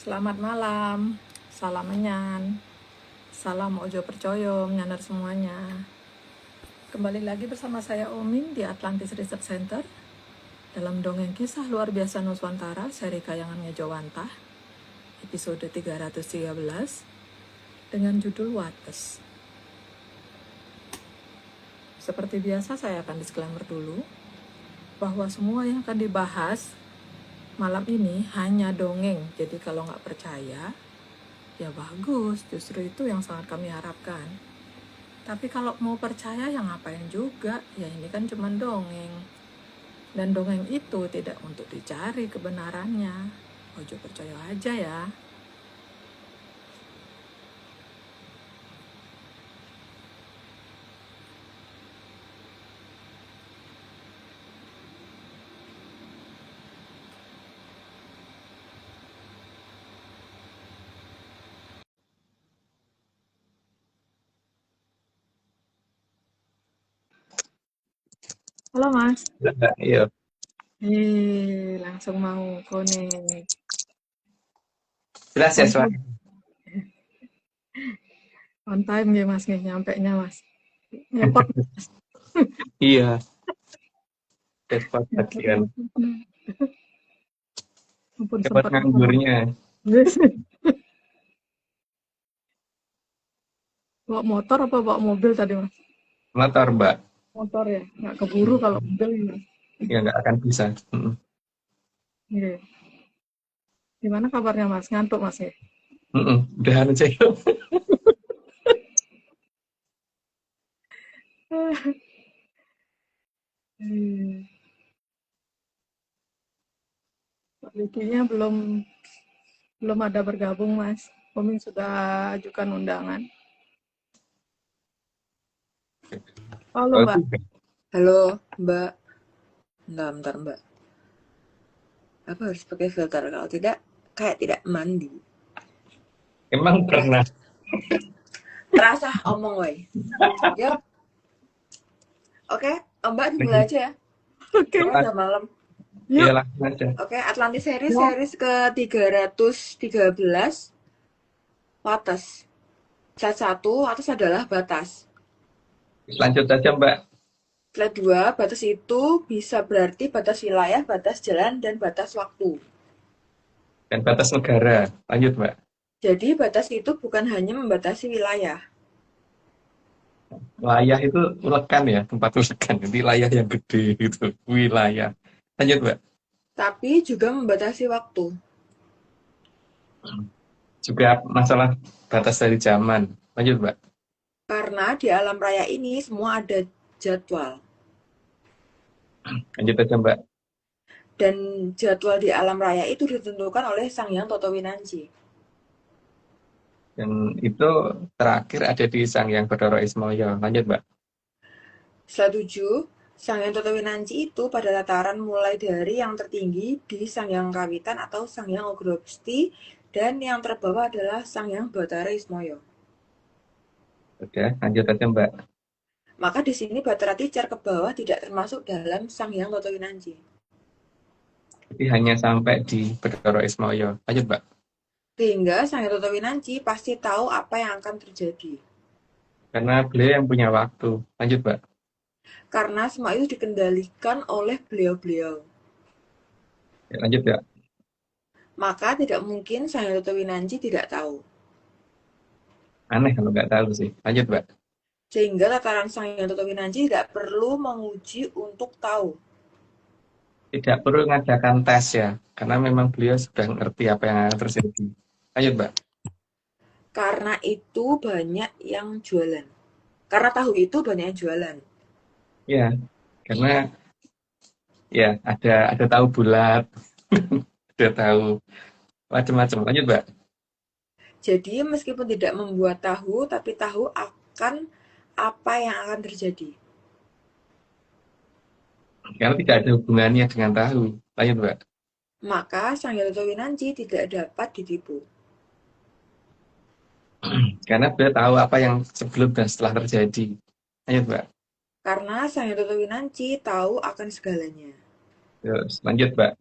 Selamat malam, salam menyan, salam ojo percoyo, menyanar semuanya. Kembali lagi bersama saya Omin di Atlantis Research Center dalam dongeng kisah luar biasa Nuswantara seri Kayangan Ngejowantah episode 313 dengan judul Wates. Seperti biasa saya akan disclaimer dulu bahwa semua yang akan dibahas malam ini hanya dongeng, jadi kalau nggak percaya ya bagus, justru itu yang sangat kami harapkan. Tapi kalau mau percaya ya ngapain juga, ya ini kan cuma dongeng. Dan dongeng itu tidak untuk dicari kebenarannya. Ojo percaya aja ya. Halo Mas. Iya. Langsung mau connect. Jelas ya suara. On time ya Mas, nih nyampe-nya Mas. Ngepot Mas. Iya. Dapat bagian. Ampun Dapat sempat nganggurnya. Bawa motor apa bawa mobil tadi Mas? Motor, Mbak. Motor ya, nggak keburu kalau mobil ya Mas. Ya nggak akan bisa. Iya. Gimana kabarnya Mas? Ngantuk Mas ya? Udahan aja yuk. Pak Likinya belum ada bergabung Mas. Koming sudah ajukan undangan. Halo Mbak. Halo Mbak. Bentar Mbak. Apa harus pakai filter? Kalau tidak, kayak tidak mandi. Emang pernah. Terasa omong woy. Yuk. Oke, Mbak dimulai aja ya. Oke. Udah malam. Iya langsung aja. Oke, Atlantis series ke 313. Wates. Slide 1, wates adalah batas. Lanjut aja, Mbak. Slide 2, batas itu bisa berarti batas wilayah, batas jalan, dan batas waktu. Dan batas negara. Lanjut, Mbak. Jadi batas itu bukan hanya membatasi wilayah. Wilayah itu ulekan ya, tempat ulekan. Wilayah yang gede gitu. Wilayah. Lanjut, Mbak. Tapi juga membatasi waktu. Juga masalah batas dari zaman. Lanjut, Mbak. Karena di alam raya ini semua ada jadwal. Lanjut aja, Mbak. Dan jadwal di alam raya itu ditentukan oleh Sang Hyang Toto Winanci. Dan itu terakhir ada di Sang Hyang Bathara Ismaya. Lanjut, Mbak. Slide 7, Sang Hyang Toto Winanci itu pada tataran mulai dari yang tertinggi di Sang Hyang Kawitan atau Sang Hyang Ogrobsti, dan yang terbawah adalah Sang Hyang Bathara Ismaya. Oke, lanjut aja, Mbak. Maka di sini Bathara Tijar ke bawah tidak termasuk dalam Sang Hyang Toto Winanci. Jadi hanya sampai di Bathara Ismaya. Lanjut, Mbak. Sehingga Sang Hyang Toto Winanci pasti tahu apa yang akan terjadi. Karena beliau yang punya waktu. Lanjut, Mbak. Karena semua itu dikendalikan oleh beliau-beliau. Ya, lanjut, ya. Maka tidak mungkin Sang Hyang Toto Winanci tidak tahu. Aneh kalau nggak tahu sih. Lanjut, Mbak. Sehingga tataran Sang Hyang Toto Winanci tidak perlu menguji untuk tahu. Tidak perlu mengadakan tes ya. Karena memang beliau sudah ngerti apa yang akan terjadi. Lanjut, Mbak. Karena itu banyak yang jualan. Karena tahu itu banyak yang jualan. Ya, karena ya ada tahu bulat, ada tahu macam-macam. Lanjut, Mbak. Jadi meskipun tidak membuat tahu, tapi tahu akan apa yang akan terjadi. Karena tidak ada hubungannya dengan tahu. Lanjut, Mbak. Maka Sang Hyang Toto Winanci tidak dapat ditipu. Karena beliau tahu apa yang sebelum dan setelah terjadi. Lanjut, Mbak. Karena Sang Hyang Toto Winanci tahu akan segalanya. Terus, lanjut, Mbak.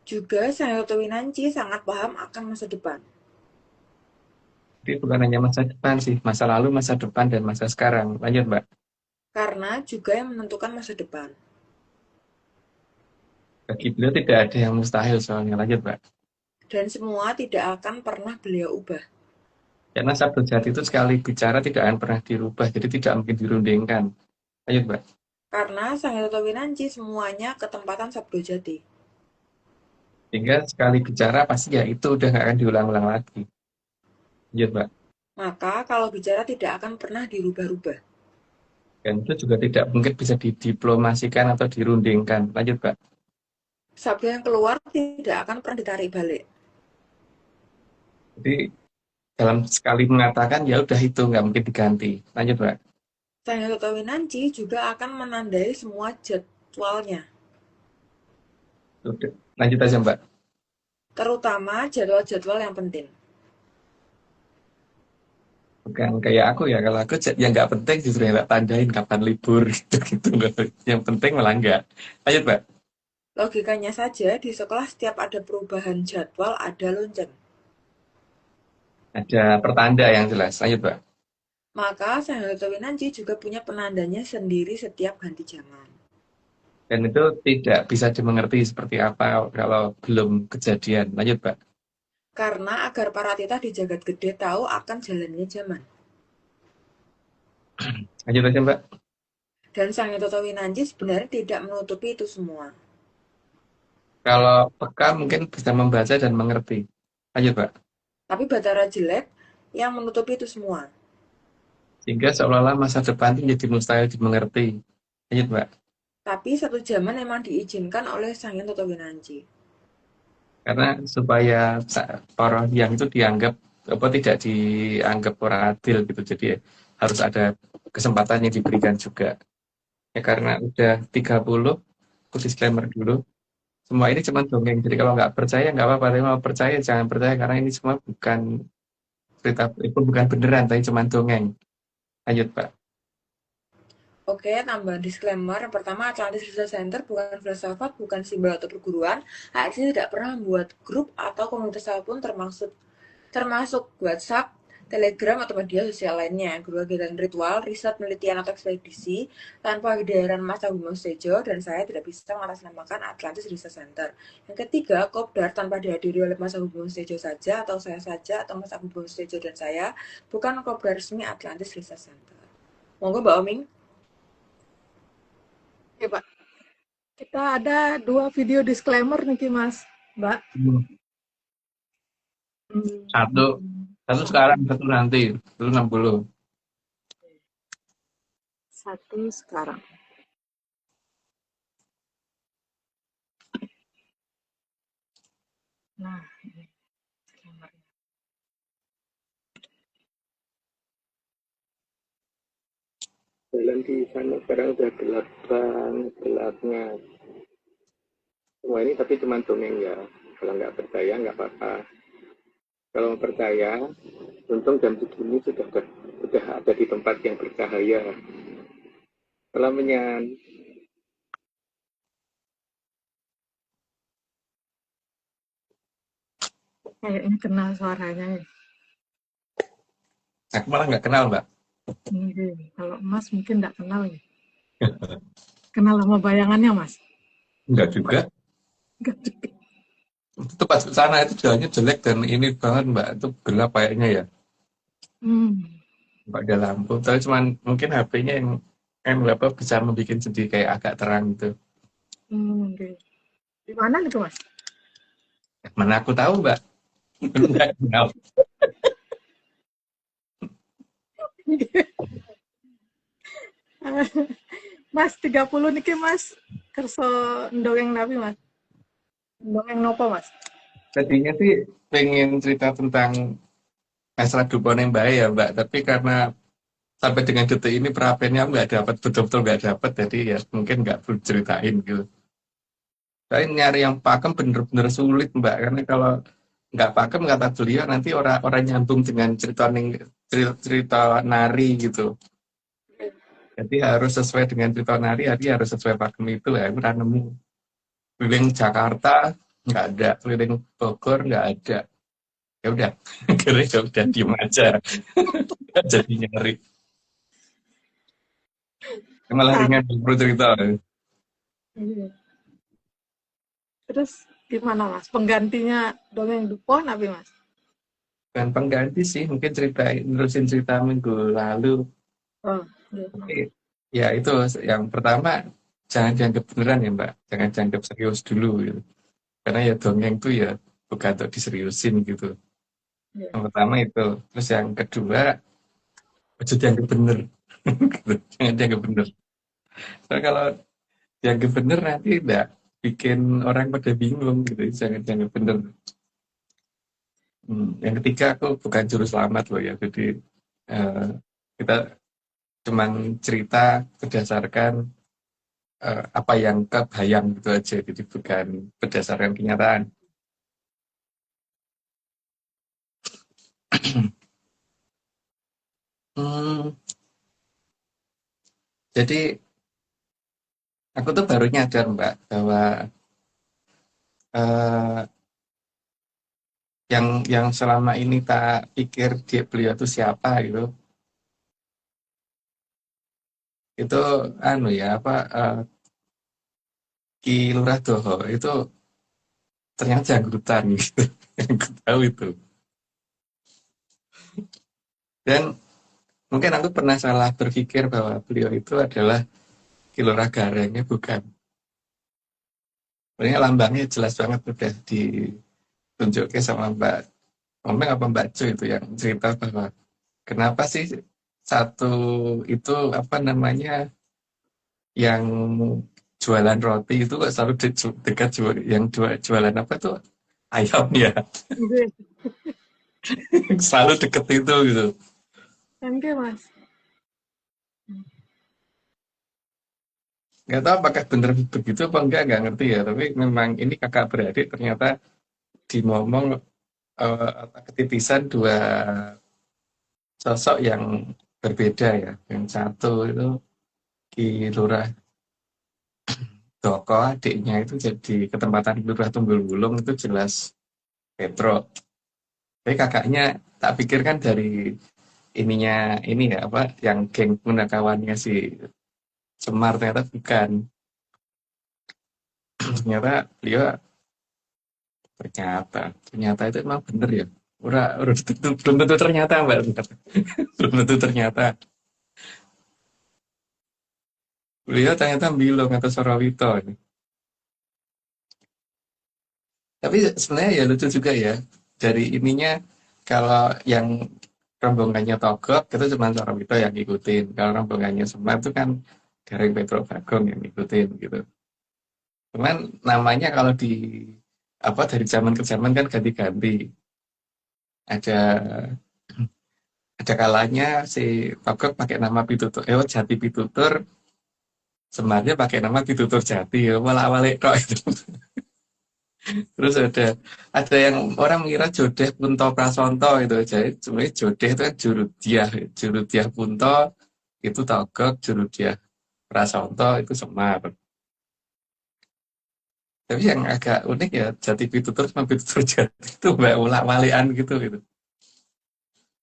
Juga Sang Toto Winanci sangat paham akan masa depan. Jadi bukan hanya masa depan sih, masa lalu, masa depan, dan masa sekarang. Lanjut, Mbak. Karena juga yang menentukan masa depan. Bagi beliau tidak ada yang mustahil soalnya. Lanjut, Mbak. Dan semua tidak akan pernah beliau ubah. Karena sabda jati itu sekali bicara tidak akan pernah dirubah, jadi tidak mungkin dirundingkan. Lanjut, Mbak. Karena Sang Toto Winanci semuanya ketempatan Sabdo Jati. Sehingga sekali bicara pasti ya itu udah nggak akan diulang-ulang lagi. Lanjut, Mbak. Maka kalau bicara tidak akan pernah dirubah-rubah. Dan itu juga tidak mungkin bisa didiplomasikan atau dirundingkan. Lanjut, Mbak. Sabda yang keluar tidak akan pernah ditarik balik. Jadi dalam sekali mengatakan ya udah itu nggak mungkin diganti. Lanjut, Mbak. Sang Toto Winanci juga akan menandai semua jadwalnya. Udah. Lanjut aja, Mbak. Terutama jadwal-jadwal yang penting. Bukan kayak aku ya, kalau aku yang nggak penting justru yang tak tandain kapan libur gitu. Yang penting malah nggak. Lanjut, Mbak. Logikanya saja, di sekolah setiap ada perubahan jadwal ada lonceng. Ada pertanda yang jelas. Lanjut, Mbak. Maka Sang Toto Winanci juga punya penandanya sendiri setiap ganti zaman. Dan itu tidak bisa dimengerti seperti apa kalau belum kejadian. Lanjut, Mbak. Karena agar para titah di jagat gede tahu akan jalannya zaman. Lanjut aja, Mbak. Dan Sang Toto Winanci sebenarnya tidak menutupi itu semua. Kalau peka mungkin bisa membaca dan mengerti. Lanjut, Mbak. Tapi Batara jelek yang menutupi itu semua. Sehingga seolah-olah masa depan itu menjadi mustahil dimengerti. Lanjut, Mbak. Tapi satu zaman memang diizinkan oleh Sang Toto Winanci. Karena supaya orang yang itu dianggap apa tidak dianggap orang adil gitu. Jadi harus ada kesempatan yang diberikan juga. Ya karena udah 30, aku disclaimer dulu. Semua ini cuma dongeng. Jadi kalau nggak percaya nggak apa-apa. Tapi kalau percaya jangan percaya karena ini semua bukan cerita, itu bukan beneran, tapi cuma dongeng. Lanjut, Pak. Oke, tambah disclaimer. Yang pertama, Atlantis Research Center bukan filsafat, bukan simbol atau perguruan. ARC tidak pernah membuat grup atau komunitas apapun termasuk WhatsApp, Telegram, atau media sosial lainnya. Kedua, kegiatan ritual, riset, penelitian, atau ekspedisi tanpa kehadiran Mas Agung Mostejo dan saya tidak bisa mengatasnamakan Atlantis Research Center. Yang ketiga, kopdar tanpa dihadiri oleh Mas Agung Mostejo saja, atau saya saja, atau Mas Agung Mostejo dan saya, bukan kopdar resmi Atlantis Research Center. Monggo Mbak Oming. Oke, Pak. Kita ada 2 video disclaimer nih, Mas. Mbak. Satu, satu sekarang, satu nanti, itu 60. Satu sekarang. Nah, ini disclaimer-nya. Jalan di sana sekarang udah gelap banget, gelapnya. Semua ini tapi cuma dongeng ya. Kalau nggak percaya nggak apa-apa. Kalau mau percaya, untung jam segini sudah ada di tempat yang bercahaya. Kalau menyan. Kayaknya kenal suaranya. Aku malah nggak kenal, Mbak. Kalau Mas mungkin nggak kenal ya. Kenal sama bayangannya, Mas? Enggak juga. Nggak juga. Itu pas ke sana itu jalannya jelek dan ini banget, Mbak. Itu gelap kayaknya ya. Nggak ada lampu. Tapi cuman mungkin HP-nya yang apa bisa membuat jadi kayak agak terang gitu. Oke. Di mana nih, Mas? Mana aku tahu, Mbak. Nggak kenal. Mas 30 niki Mas kerso ndongeng nabi Mas. Ndongeng nopo Mas? Tadinya sih pengen cerita tentang masalah dupon yang baik ya, Mbak. Tapi karena sampai dengan detik ini perapiannya nggak dapat, betul-betul nggak dapat. Jadi ya mungkin nggak perlu ceritain gitu. Tapi nyari yang pakem bener-bener sulit, Mbak. Karena kalau nggak pakem kata beliau nanti orang nyambung dengan cerita nari gitu. Jadi harus sesuai dengan cerita nari, harus sesuai pakem itu ya. Aku udah nemu keliling Jakarta, nggak ada. Keliling Bogor nggak ada. Ya udah, akhirnya ya udah diem aja. Nggak jadi nyari. Malah Saat ringan bro cerita. iya. Terus gimana Mas? Penggantinya dongeng Dupon apa Mas? Dan pengganti sih, mungkin nerusin cerita minggu lalu. Oh, iya. Tapi ya itu yang pertama, jangan dianggap beneran ya Mbak. Jangan dianggap serius dulu gitu. Karena ya dongeng tuh ya bukan untuk diseriusin gitu. Iya. Yang pertama itu. Terus yang kedua, aja dianggap bener. Gitu. Jangan dianggap bener. Soalnya kalau dianggap bener nanti enggak bikin orang pada bingung gitu. Jangan dianggap bener. Yang ketiga, aku bukan juru selamat loh ya. Jadi eh, kita cuman cerita berdasarkan apa yang kebayang gitu aja. Jadi bukan berdasarkan kenyataan. Hmm, jadi aku tuh baru nyadar Mbak bahwa eh, yang selama ini tak pikir beliau itu siapa gitu, itu anu ya apa Ki Lurah Doho itu ternyata jangkrutan gitu. Yang aku tahu itu. Dan mungkin aku pernah salah berpikir bahwa beliau itu adalah Ki Lurah Garengnya, bukan. Sebenarnya lambangnya jelas banget udah ditunjukin sama Mbak Omeng apa Mbak Jo itu yang cerita bahwa kenapa sih satu itu apa namanya yang jualan roti itu kok selalu dekat yang jualan apa tuh ayam ya. Iya. Selalu deket itu gitu. Oke Mas. Nggak tahu apakah benar begitu apa nggak ngerti ya, tapi memang ini kakak beradik ternyata dimomong ketitisan dua sosok yang berbeda ya. Yang satu itu Ki Lurah Doko, adiknya itu jadi ketempatan Lurah Tunggul Wulung itu jelas Petro. Tapi kakaknya tak pikirkan dari ininya ini ya apa yang geng punakawannya si Semar, ternyata bukan. Ternyata beliau ternyata itu emang bener ya. Udah belum tentu ternyata Mbak. Belum tentu ternyata. Beliau ternyata Bilong atau Sorawito. Tapi sebenarnya ya lucu juga ya. Dari ininya kalau yang rombongannya Togok itu cuma Sorawito yang ngikutin. Kalau rombongannya Semar itu kan Gareng Petro Bagong yang ngikutin gitu. Cuman namanya kalau di apa dari zaman ke zaman kan ganti-ganti. Ada ada kalanya si Togok pakai nama Pitutur, Jati Pitutur, Semarnya pakai nama Pitutur Jati, ya awal-awal kok itu. Terus ada yang orang mengira Jodeh Punto Prasonto itu, jadi sebenarnya Jodeh itu kan Jurudiah Punto itu Togok, Jurudiah Prasonto itu Semar. Tapi yang agak unik ya Jati Pitutur sama Pitutur Jati itu mbak ulak-walian gitu.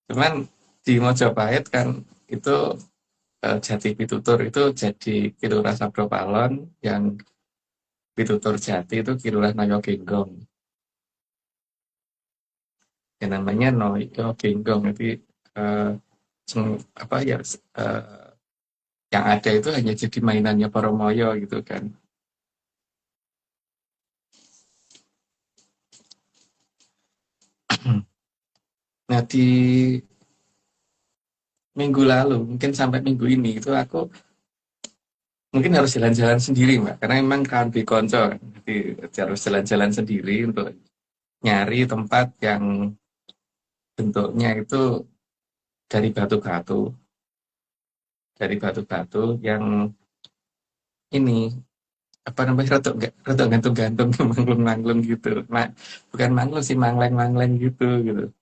Cuman di Mojopahit kan itu Jati Pitutur itu jadi Kilurah Sabropalon, yang Pitutur Jati itu Kilurah Noyo Genggong. Yang namanya Noyo Genggong, jadi eh, apa ya yang ada itu hanya jadi mainannya para moyo gitu kan. Nah di minggu lalu mungkin sampai minggu ini itu aku mungkin harus jalan-jalan sendiri Mbak, karena memang kan di konco kan. Jadi harus jalan-jalan sendiri untuk nyari tempat yang bentuknya itu dari batu-batu, yang ini apa namanya rada gantung-gantung manglung-manglung gitu. Bukan manglung sih, mangleng-mangleng gitu.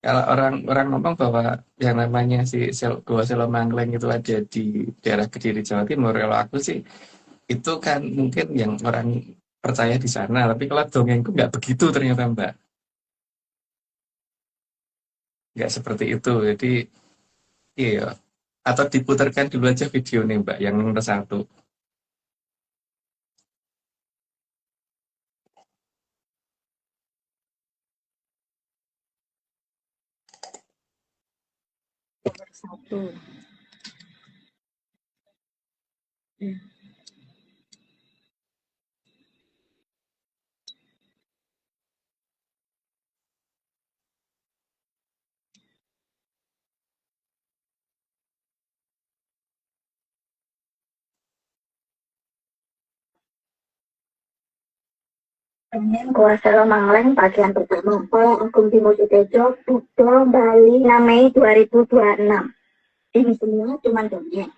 Kalau orang ngomong bahwa yang namanya si Gua Selo Mangleng itu ada di daerah Kediri Jawa Timur, kalau aku sih itu kan mungkin yang orang percaya di sana, tapi kalau dongengku nggak begitu ternyata Mbak, nggak seperti itu. Jadi iya, atau diputarkan dulu aja video nih Mbak, yang nomor satu. Nomor satu. Hmm. Pengen Goa Selo Mangleng bagian pertama oleh Agung Bimo Sutejo, Budo, Bali, 6 Mei 2026. Ini semua cuma dongeng.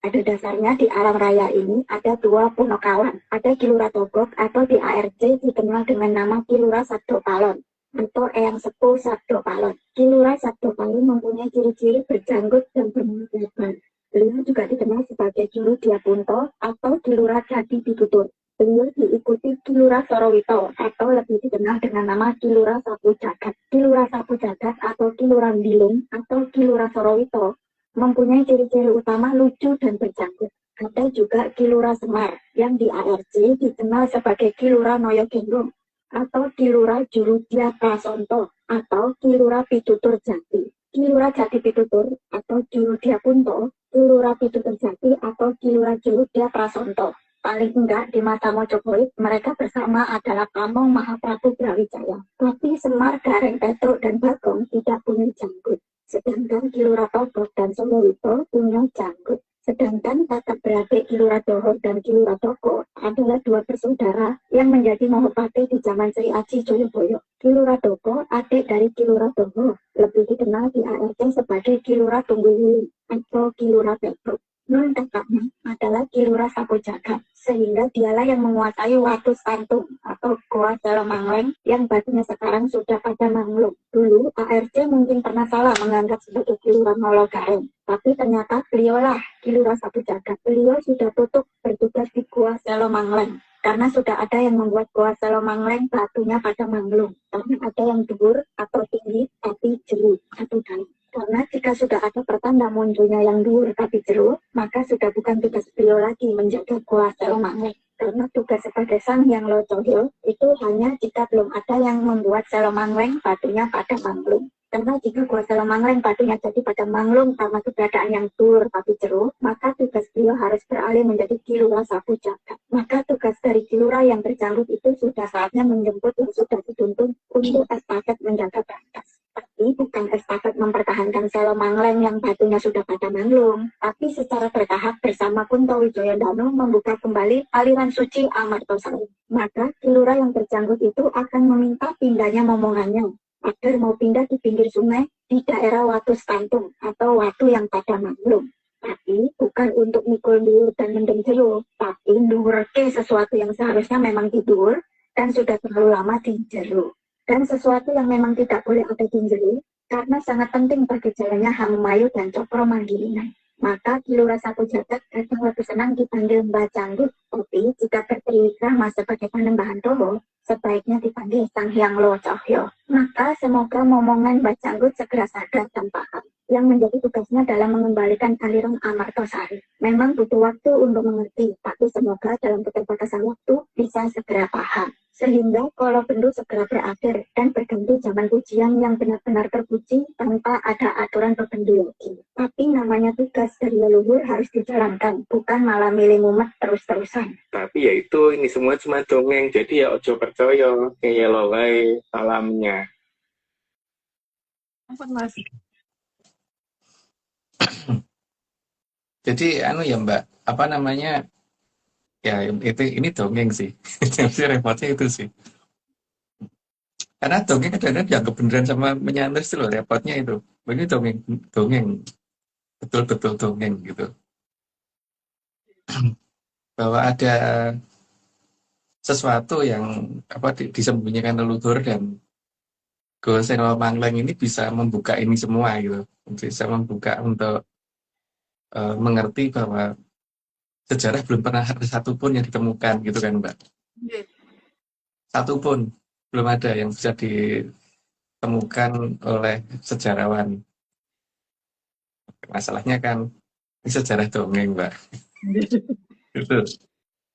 Ada dasarnya di alam raya ini ada dua punokawan. Ada Kilura Togok atau di ARC dikenal dengan nama Kilura Sabdo Palon atau Eyang Sepuh Sabdo Palon. Kilura Sabdo Palon mempunyai ciri-ciri berjanggut dan bermulut lebar. Beliau juga dikenal sebagai Kilu Diapunto atau Kilura Jati Pitutur. Beliau diikuti Kilura Sorowito atau lebih dikenal dengan nama Kilura Sapu Jagat. Kilura Sapu Jagat atau Kilura Bilung atau Kilura Sorowito mempunyai ciri-ciri utama lucu dan berjanggut. Ada juga Kilura Semar yang di ARC dikenal sebagai Kilura Noyo Gendong atau Kilura Jurudia Prasonto atau Kilura Pitutur Jati. Kilura Jati Pitutur atau Jurudia Punto, Kilura Pitutur Jati atau Kilura Jurudia Prasonto. Paling enggak di masa Mojopahit mereka bersama adalah Pamong Mahaprabu Brawijaya. Tapi Semar, Gareng Petruk, dan Bagong tidak punya janggut. Sedangkan Kilura Togok dan Sorowito punya janggut. Sedangkan kakak beradik Kilura Dohor dan Kilura Toko adalah dua bersaudara yang menjadi Mahapati di zaman Sri Aji Joyoboyo. Kilura Toko, adik dari Kilura Dohor, lebih dikenal di ARC sebagai Kilura Tunggululu atau Kilura Petruk. Non kakaknya adalah Kilura Sapu Jagat, sehingga dialah yang menguasai Watu Santung atau Goa Selo Mangleng yang batunya sekarang sudah pada manglung. Dulu ARC mungkin pernah salah menganggap sebagai Kilura Nolo Gareng, tapi ternyata beliaulah Kilura Sapu Jagat. Beliau sudah tutup bertugas di Goa Selo Mangleng karena sudah ada yang membuat Goa Selo Mangleng batunya pada manglung, karena ada yang dur atau tinggi tapi jeru atau dalam. Karena jika sudah ada pertanda munculnya yang dur tapi jeru, maka sudah bukan tugas beliau lagi menjaga Goa Selo Mangleng. Karena tugas sebagai Sang Hyang Locohyo itu hanya jika belum ada yang membuat Selo Mangleng batunya pada manglung. Karena jika Goa Selo Mangleng batunya jadi pada manglung karena keberadaan yang dur tapi jeru, maka tugas beliau harus beralih menjadi Kilura Sapu Jagat. Maka tugas dari Kilura yang berjanggut itu sudah saatnya menjemput yang sudah dituntun untuk estafet menjaga batas. Tapi bukan estafet mempertahankan Selo Mangleng yang batunya sudah pada manglung, tapi secara bertahap bersama Kunto Wijoyondano membuka kembali aliran suci Amartosari. Maka Kilura yang berjanggut itu akan meminta pindahnya momongannya agar mau pindah di pinggir sungai di daerah Watu Stantung atau Watu yang pada manglung. Tapi bukan untuk mikul dur dan mendem jero, tapi ndurke sesuatu yang seharusnya memang tidur dan sudah terlalu lama di jero. Dan sesuatu yang memang tidak boleh ada di jero karena sangat penting bagi jalannya Hamemayu dan Cokro Manggilinan. Maka Kilura Sapu Jagat kadang lebih senang dipanggil Mbah Janggut, tapi jika bertriwikrama sebagai Panembahan Toho, sebaiknya dipanggil Sang Hyang Locohyo. Maka semoga momongan Mbah Janggut segera sadar dan paham. Yang menjadi tugasnya dalam mengembalikan aliran Amartosari. Memang butuh waktu untuk mengerti, tapi semoga dalam keterbatasan waktu bisa segera paham. Sehingga kalau bendu segera berakhir dan berganti zaman pujian yang benar-benar terpuji tanpa ada aturan bebendu lagi. Tapi namanya tugas dari leluhur harus dijalankan, bukan malah milih mumet terus-terusan. Tapi ya itu, ini semua cuma dongeng, jadi ya ojo percaya, kayak lo wae salamnya. Ampun Mas. Jadi anu ya Mbak, apa namanya, ya itu ini dongeng sih. Jadi repotnya itu sih. Karena dongeng kadang-kadang dianggap beneran sama menyantai sih loh, repotnya itu. Ini dongeng, dongeng, betul-betul dongeng gitu. Bahwa ada sesuatu yang apa disembunyikan leluhur dan Goa Selo Mangleng ini bisa membuka ini semua gitu. Bisa membuka untuk mengerti bahwa sejarah belum pernah ada satupun yang ditemukan gitu kan Mbak. Nggih. Satupun belum ada yang bisa ditemukan oleh sejarawan. Masalahnya kan ini sejarah dongeng Mbak. Gitu.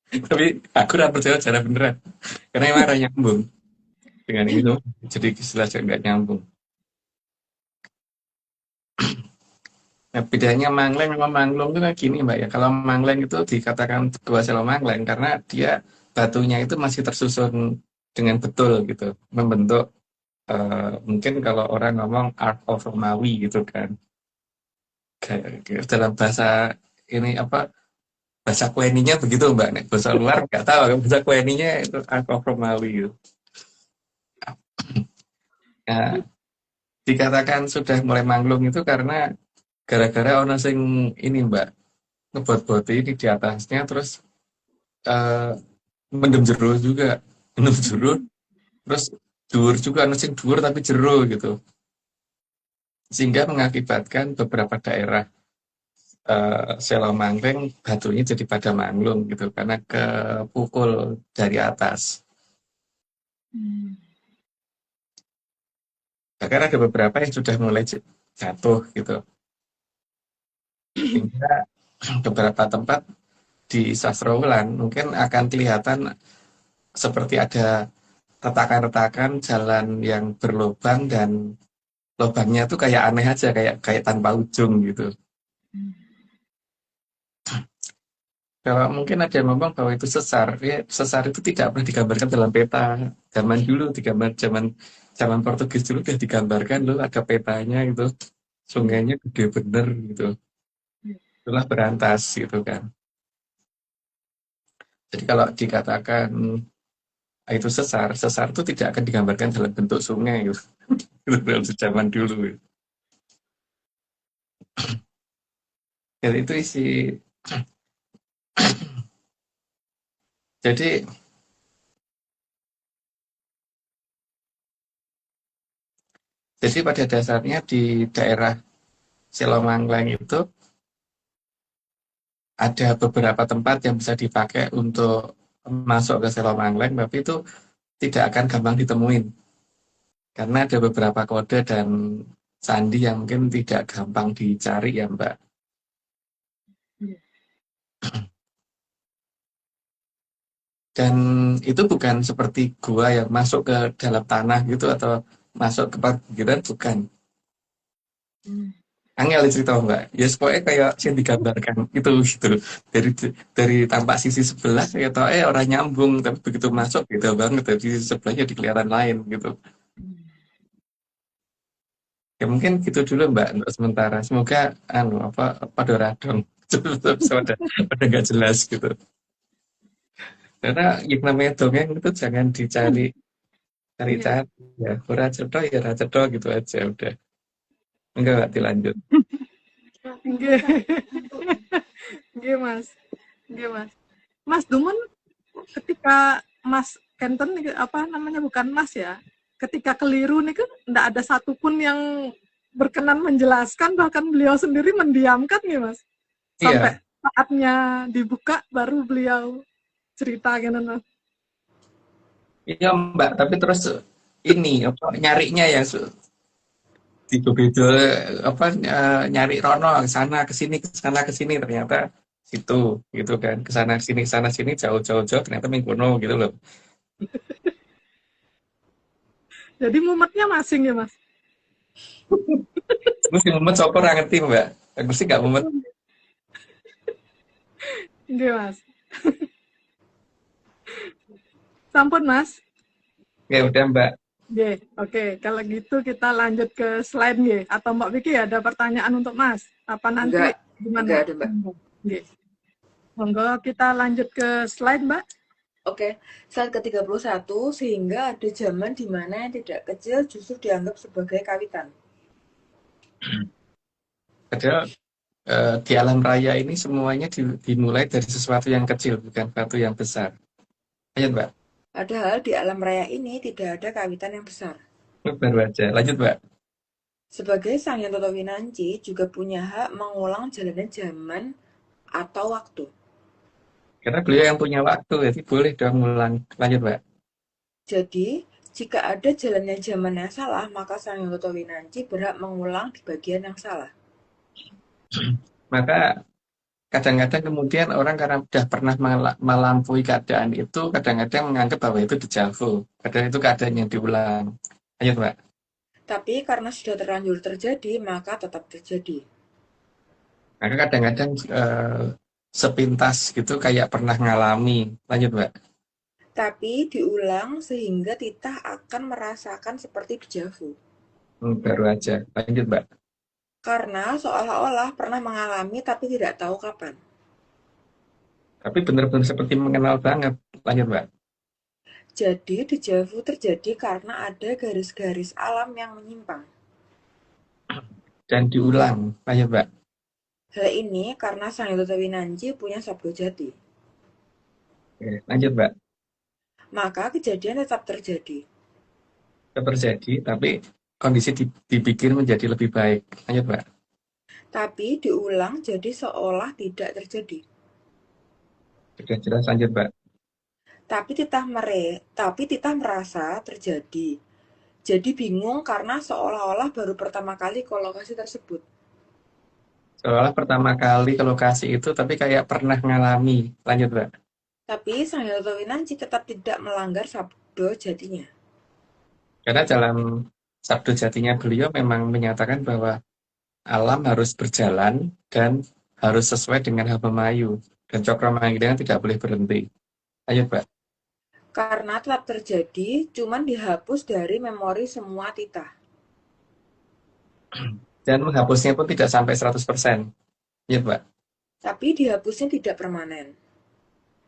Tapi aku ora percaya sejarah beneran. Karena emang ora nyambung dengan itu. Jadi istilah nggak nyambung. Nah, bedanya Mangleng sama Manglung itu kan gini Mbak ya. Kalau Mangleng itu dikatakan Gua Selo Mangleng karena dia batunya itu masih tersusun dengan betul gitu. Membentuk mungkin kalau orang ngomong Art of Romawi gitu kan. Kayak dalam bahasa ini apa bahasa Kueninya begitu Mbak. Nek bahasa luar nggak tahu. Bahasa Kueninya itu Art of Romawi gitu. Nah, dikatakan sudah mulai manglung itu karena gara-gara ono sing ini Mbak ngebot-bot ini di atasnya terus eh, mendem jero juga mendem jero terus dur juga ono sing dur tapi jero gitu sehingga mengakibatkan beberapa daerah Selo Mangleng batunya jadi pada manglung gitu karena kepukul dari atas. Bahkan ada beberapa yang sudah mulai jatuh gitu sehingga beberapa tempat di Sastrawulan mungkin akan kelihatan seperti ada retakan-retakan jalan yang berlubang dan lubangnya tuh kayak aneh aja kayak kayak tanpa ujung gitu. Kalau mungkin ada yang ngomong bahwa itu sesar, ya, sesar itu tidak pernah digambarkan dalam peta. Zaman dulu digambar zaman zaman Portugis dulu udah digambarkan loh ada petanya gitu. Sungainya gede bener gitu. Itulah berantas gitu kan. Jadi kalau dikatakan itu sesar, sesar itu tidak akan digambarkan dalam bentuk sungai gitu. Itu dalam zaman dulu. Gitu. Jadi itu isi. Jadi pada dasarnya di daerah Selomangkleng itu ada beberapa tempat yang bisa dipakai untuk masuk ke Selomangkleng, tapi itu tidak akan gampang ditemuin. Karena ada beberapa kode dan sandi yang mungkin tidak gampang dicari ya Mbak. Dan itu bukan seperti gua yang masuk ke dalam tanah gitu atau masuk ke parkiran, bukan. Angel cerita Mbak. Ya pokoknya kayak yang digambarkan itu gitu. Dari tampak sisi sebelah kayak tau orang nyambung tapi begitu masuk gitu banget dari sisi sebelahnya di kelihatan lain gitu. Ya mungkin gitu dulu Mbak untuk sementara. Semoga pada radong. Pada nggak jelas gitu. Karena yang namanya dongeng itu jangan dicari cari-cari ya. Ora cetha ya ora cetha gitu aja udah. Enggak dilanjut. Nggih. Nggih, Mas. Nggih, Mas. Mas Dumun ketika Mas Kenten apa namanya bukan Mas ya. Ketika keliru nih kan enggak ada satupun yang berkenan menjelaskan, bahkan beliau sendiri mendiamkan nih Mas. Sampai Iya, saatnya dibuka baru beliau cerita gitu Mas. iya Mbak, tapi terus ini apa nyarinya ya beda apa nyari rono ke sana ke sini ternyata situ gitu kan ke sana sini jauh jauh jauh ternyata mengkono gitu loh. Jadi mumetnya masing ya Mas. Terus yang mumet sopo ora ngerti Mbak. Aku sih nggak mumet. Nggih Mas. Sampun Mas. Ya udah Mbak. Nggih, oke. Kalau gitu kita lanjut ke slide nggih. Atau Mbak Vicky ada pertanyaan untuk Mas? Apa nanti gimana? Enggak ada Mbak. Nggih. Monggo kita lanjut ke slide Mbak. Oke, slide ke-31 sehingga ada zaman di mana yang tidak kecil justru dianggap sebagai kawitan. Padahal di alam raya ini semuanya dimulai dari sesuatu yang kecil bukan sesuatu yang besar. Ayo Mbak. Padahal di alam raya ini tidak ada kawitan yang besar. Baru aja. Lanjut Mbak. Sebagai Sang Hyang Toto Winanci juga punya hak mengulang jalannya zaman atau waktu. Karena beliau yang punya waktu, jadi boleh dong ngulang. Lanjut, Mbak. Jadi, jika ada jalannya zaman yang salah, maka Sang Hyang Toto Winanci berhak mengulang di bagian yang salah. Maka kadang-kadang kemudian orang karena sudah pernah melampaui keadaan itu, kadang-kadang menganggap bahwa itu dejavu. Padahal itu keadaan yang diulang. Lanjut, Mbak. Tapi karena sudah terlanjur terjadi, maka tetap terjadi. Maka kadang-kadang sepintas gitu kayak pernah ngalami. Lanjut, Mbak. Tapi diulang sehingga Titah akan merasakan seperti dejavu. Baru aja. Lanjut, Mbak. Karena seolah-olah pernah mengalami tapi tidak tahu kapan. Tapi benar-benar seperti mengenal banget. Lanjut, Mbak. Jadi dejavu terjadi karena ada garis-garis alam yang menyimpang. Dan diulang. Lanjut, Mbak. Hal ini karena Sang Hyang Toto Winanci punya sabdo jati. Oke, lanjut, Mbak. Maka kejadian tetap terjadi. Itu terjadi, tapi kondisi dibikin menjadi lebih baik. Lanjut, Mbak. Tapi diulang jadi seolah tidak terjadi. Sudah jelas, lanjut, Mbak. Tapi Titah merasa terjadi. Jadi bingung karena seolah-olah baru pertama kali ke lokasi tersebut. Seolah pertama kali ke lokasi itu, tapi kayak pernah ngalami. Lanjut, Mbak. Tapi Sang Hyang Toto Winanci tetap tidak melanggar sabdo jatinya. Karena dalam sabdo jatinya beliau memang menyatakan bahwa alam harus berjalan dan harus sesuai dengan Habamayu. Dan Cokromanggileng tidak boleh berhenti. Lanjut, Mbak. Karena tetap terjadi, cuman dihapus dari memori semua Titah. Dan menghapusnya pun tidak sampai 100%. Lanjut, Mbak. Tapi dihapusnya tidak permanen.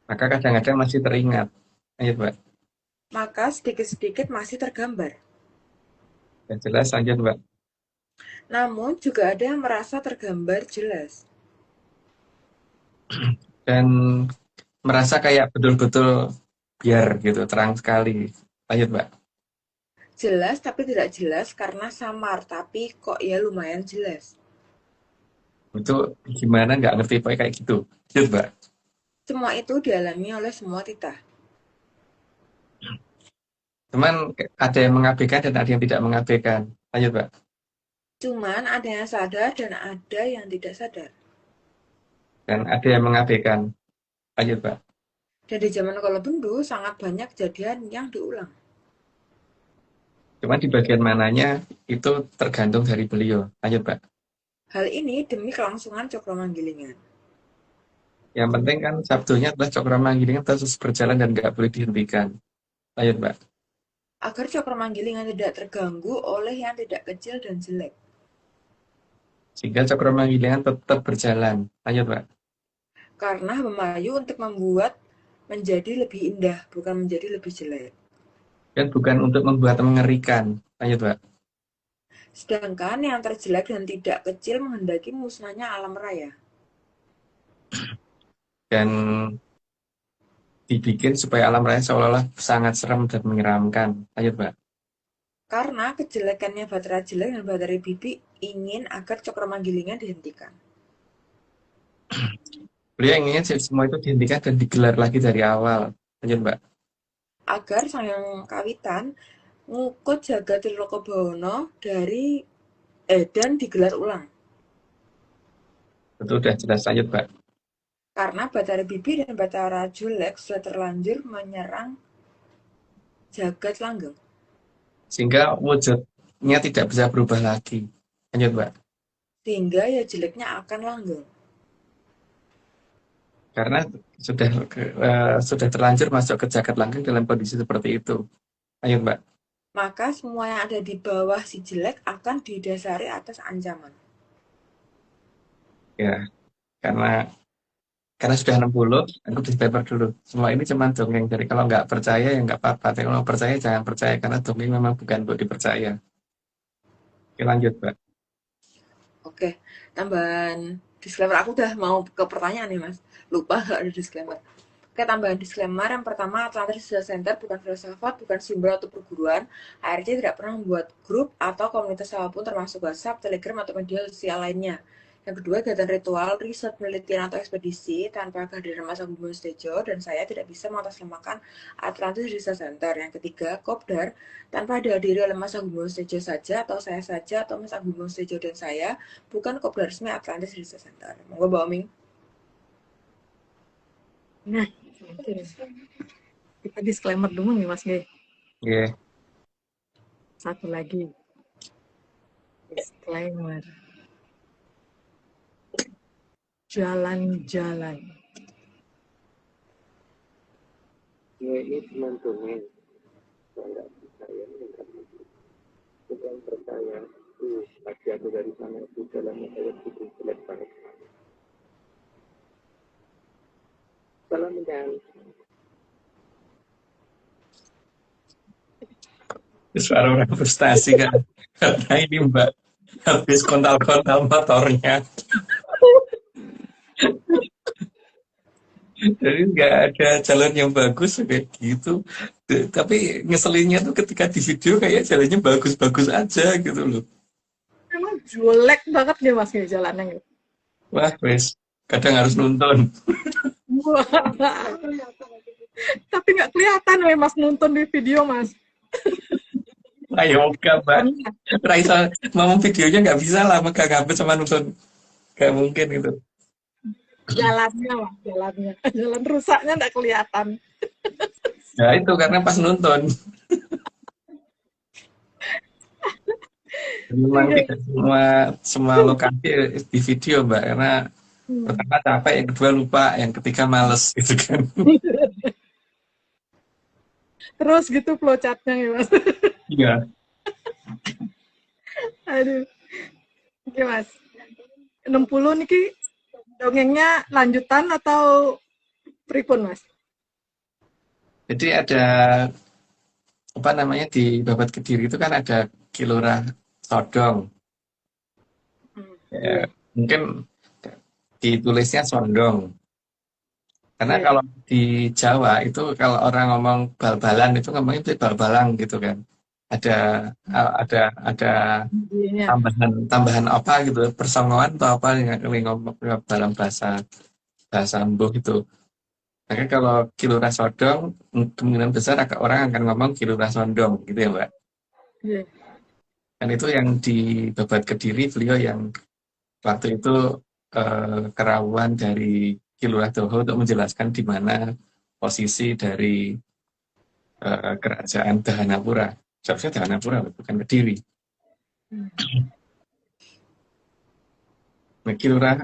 Maka kadang-kadang masih teringat. Lanjut, Mbak. Maka sedikit-sedikit masih tergambar. Dan jelas, lanjut, Mbak. Namun juga ada yang merasa tergambar jelas. Dan merasa kayak betul-betul biar gitu, terang sekali. Lanjut, Mbak. Jelas tapi tidak jelas karena samar, tapi kok ya lumayan jelas. Itu gimana nggak ngerti pokoknya kayak gitu. Lanjut, Mbak. Semua itu dialami oleh semua Titah. Cuman ada yang mengabaikan dan ada yang tidak mengabaikan. Lanjut, Mbak. Cuman ada yang sadar dan ada yang tidak sadar. Dan ada yang mengabaikan. Lanjut, Mbak. Dan di zaman Kolobendu sangat banyak kejadian yang diulang. Cuman di bagian mananya itu tergantung dari beliau. Lanjut, Mbak. Hal ini demi kelangsungan Cokromanggilinggan. Yang penting kan sabtunya adalah Cokromanggileng terus berjalan dan nggak boleh dihentikan. Lanjut, Mbak. Agar Cokromanggilinggan tidak terganggu oleh yang tidak kecil dan jelek. Sehingga Cokromanggileng tetap berjalan. Lanjut, Mbak. Karena Habamayu untuk membuat menjadi lebih indah, bukan menjadi lebih jelek. Dan bukan untuk membuat mengerikan. Lanjut, Mbak. Sedangkan yang terjelek dan tidak kecil menghendaki musnahnya alam raya. Dan dibikin supaya alam raya seolah-olah sangat serem dan menyeramkan. Lanjut, Mbak. Karena kejelekannya Batara Jelek dan Batara Bibi ingin agar Cokromanggilinggan dihentikan. Beliau ingin semua itu dihentikan dan digelar lagi dari awal. Lanjut, Mbak. Agar Sang Hyang Kawitan ngukut jaga Trilokobawana dan digelar ulang. Itu udah jelas. Lanjut, Mbak. Karena Batara Bibi dan Batara Jelek sudah terlanjur menyerang jagat langgeng. Sehingga wujudnya tidak bisa berubah lagi. Lanjut, Mbak. Sehingga ya jeleknya akan langgeng. Karena sudah terlanjur masuk ke jagat langgeng dalam kondisi seperti itu. Lanjut, Mbak. Maka semua yang ada di bawah si jelek akan didasari atas ancaman. Ya, karena sudah 60, aku disclaimer dulu. Semua ini cuma dongeng. Jadi kalau nggak percaya ya nggak apa-apa. Tapi kalau percaya jangan percaya karena dongeng memang bukan untuk dipercaya. Oke, lanjut, Mbak. Oke, tambahan disclaimer. Aku udah mau ke pertanyaan nih, Mas. Lupa gak ada disclaimer. Oke, tambahan disclaimer. Yang pertama, Atlantis Research Center bukan filsafat, bukan simbol atau perguruan. ARC tidak pernah membuat grup atau komunitas apapun termasuk WhatsApp, Telegram, atau media sosial lainnya. Yang kedua, kegiatan ritual, riset, penelitian, atau ekspedisi tanpa kehadiran Mas Agung Bimo Setijo dan saya tidak bisa mengatasnamakan Atlantis Research Center. Yang ketiga, kopdar, tanpa dihadiri oleh Mas Agung Bimo Setijo saja, atau saya saja, atau Mas Agung Bimo Setijo dan saya, bukan kopdar resmi Atlantis Research Center. Monggo Mbak Oming. Nah, oke. Kita disclaimer dulu nih Mas G. Iya. Satu lagi. Disclaimer. Jalan-jalan. Ya ini cuma dongeng. Saya nggak percaya, bukan percaya. Pagi aku dari sana itu jalannya kayak gitu jelek banget. Salam dan Suara orang frustasi kan. Karena ini Mbak habis kontal-kontal motornya. Jadi nggak ada jalan yang bagus kayak gitu. Tapi ngeselinnya tuh ketika di video kayak jalannya bagus-bagus aja gitu loh. Emang jelek banget nih Mas G jalannya. Wah, wes kadang harus nonton. Wah. Tapi nggak kelihatan weh Mas nonton di video Mas. Ayo Mbak. Raisa mau videonya nggak bisa lah megang HP sama nonton. Nggak mungkin gitu. Jalannya Mas, jalannya. Jalan rusaknya nggak kelihatan. Ya itu karena pas nonton. Memang tidak semua lokasi di video Mbak, karena pertama capek, yang kedua lupa, yang ketiga males gitu kan. Terus gitu flowchartnya ya Mas. Iya. Aduh. Oke Mas. 60 niki dongengnya lanjutan atau pripun Mas? Jadi ada apa namanya di Babat Kediri itu kan ada Kilurah Sodong. Ya, mungkin ditulisnya Sondong. Karena kalau di Jawa itu kalau orang ngomong bal-balan itu ngomongnya itu bal-balang gitu kan. Ada Iya. tambahan apa gitu, persongoan atau apa yang ngomong dalam bahasa Mbuh gitu. Maka kalau Kilurah Sodong kemungkinan besar orang akan ngomong Kilurah Sondong gitu ya Mbak. Iya. Dan itu yang di Babat Kediri beliau yang waktu itu kerawuan dari Kilurah Toho untuk menjelaskan di mana posisi dari kerajaan Dahanapura. Seharusnya Dahanapura bukan Kediri. Nah, Kilurah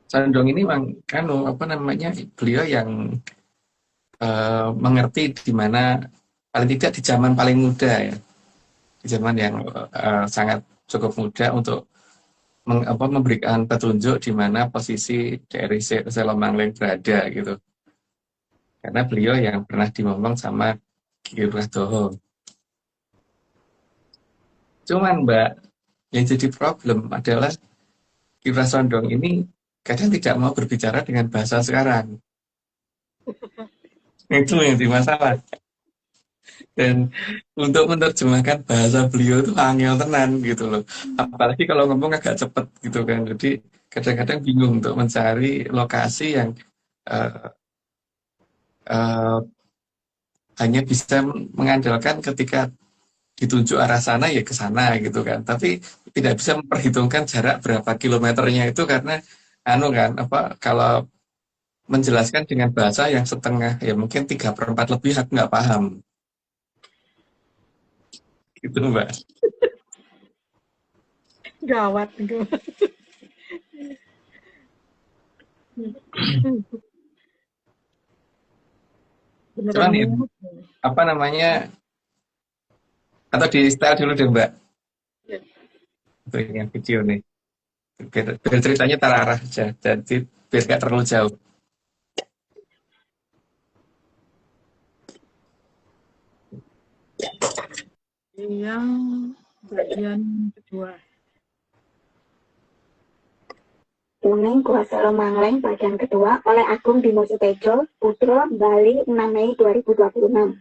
Sondong ini memang beliau yang mengerti di mana paling tidak di zaman paling muda ya, di zaman yang sangat cukup muda untuk memberikan petunjuk di mana posisi dari Selomangling berada gitu. Karena beliau yang pernah dimomong sama Kilurah Toho. Cuman Mbak, yang jadi problem adalah Kilurah Sondong ini kadang tidak mau berbicara dengan bahasa sekarang. Itu yang jadi masalah. Dan untuk menerjemahkan bahasa beliau itu angel tenan gitu loh. Apalagi kalau ngomong agak cepet gitu kan. Jadi kadang-kadang bingung untuk mencari lokasi yang hanya bisa mengandalkan ketika ditunjuk arah sana ya ke sana gitu kan. Tapi tidak bisa memperhitungkan jarak berapa kilometernya itu karena kalau menjelaskan dengan bahasa yang setengah ya mungkin 3/4 lebih aku nggak paham. Gitu Mbak. Gawat gitu. Cuman ya, apa namanya, atau di style dulu deh Mbak. Ya. Untuk yang video nih. Biar ceritanya terarah aja. Jadi biar gak terlalu jauh. Yang bagian kedua. Dongeng Gua Selomangling bagian kedua oleh Agung Bimo Setijo, Putra, Bali, 6 Mei 2026.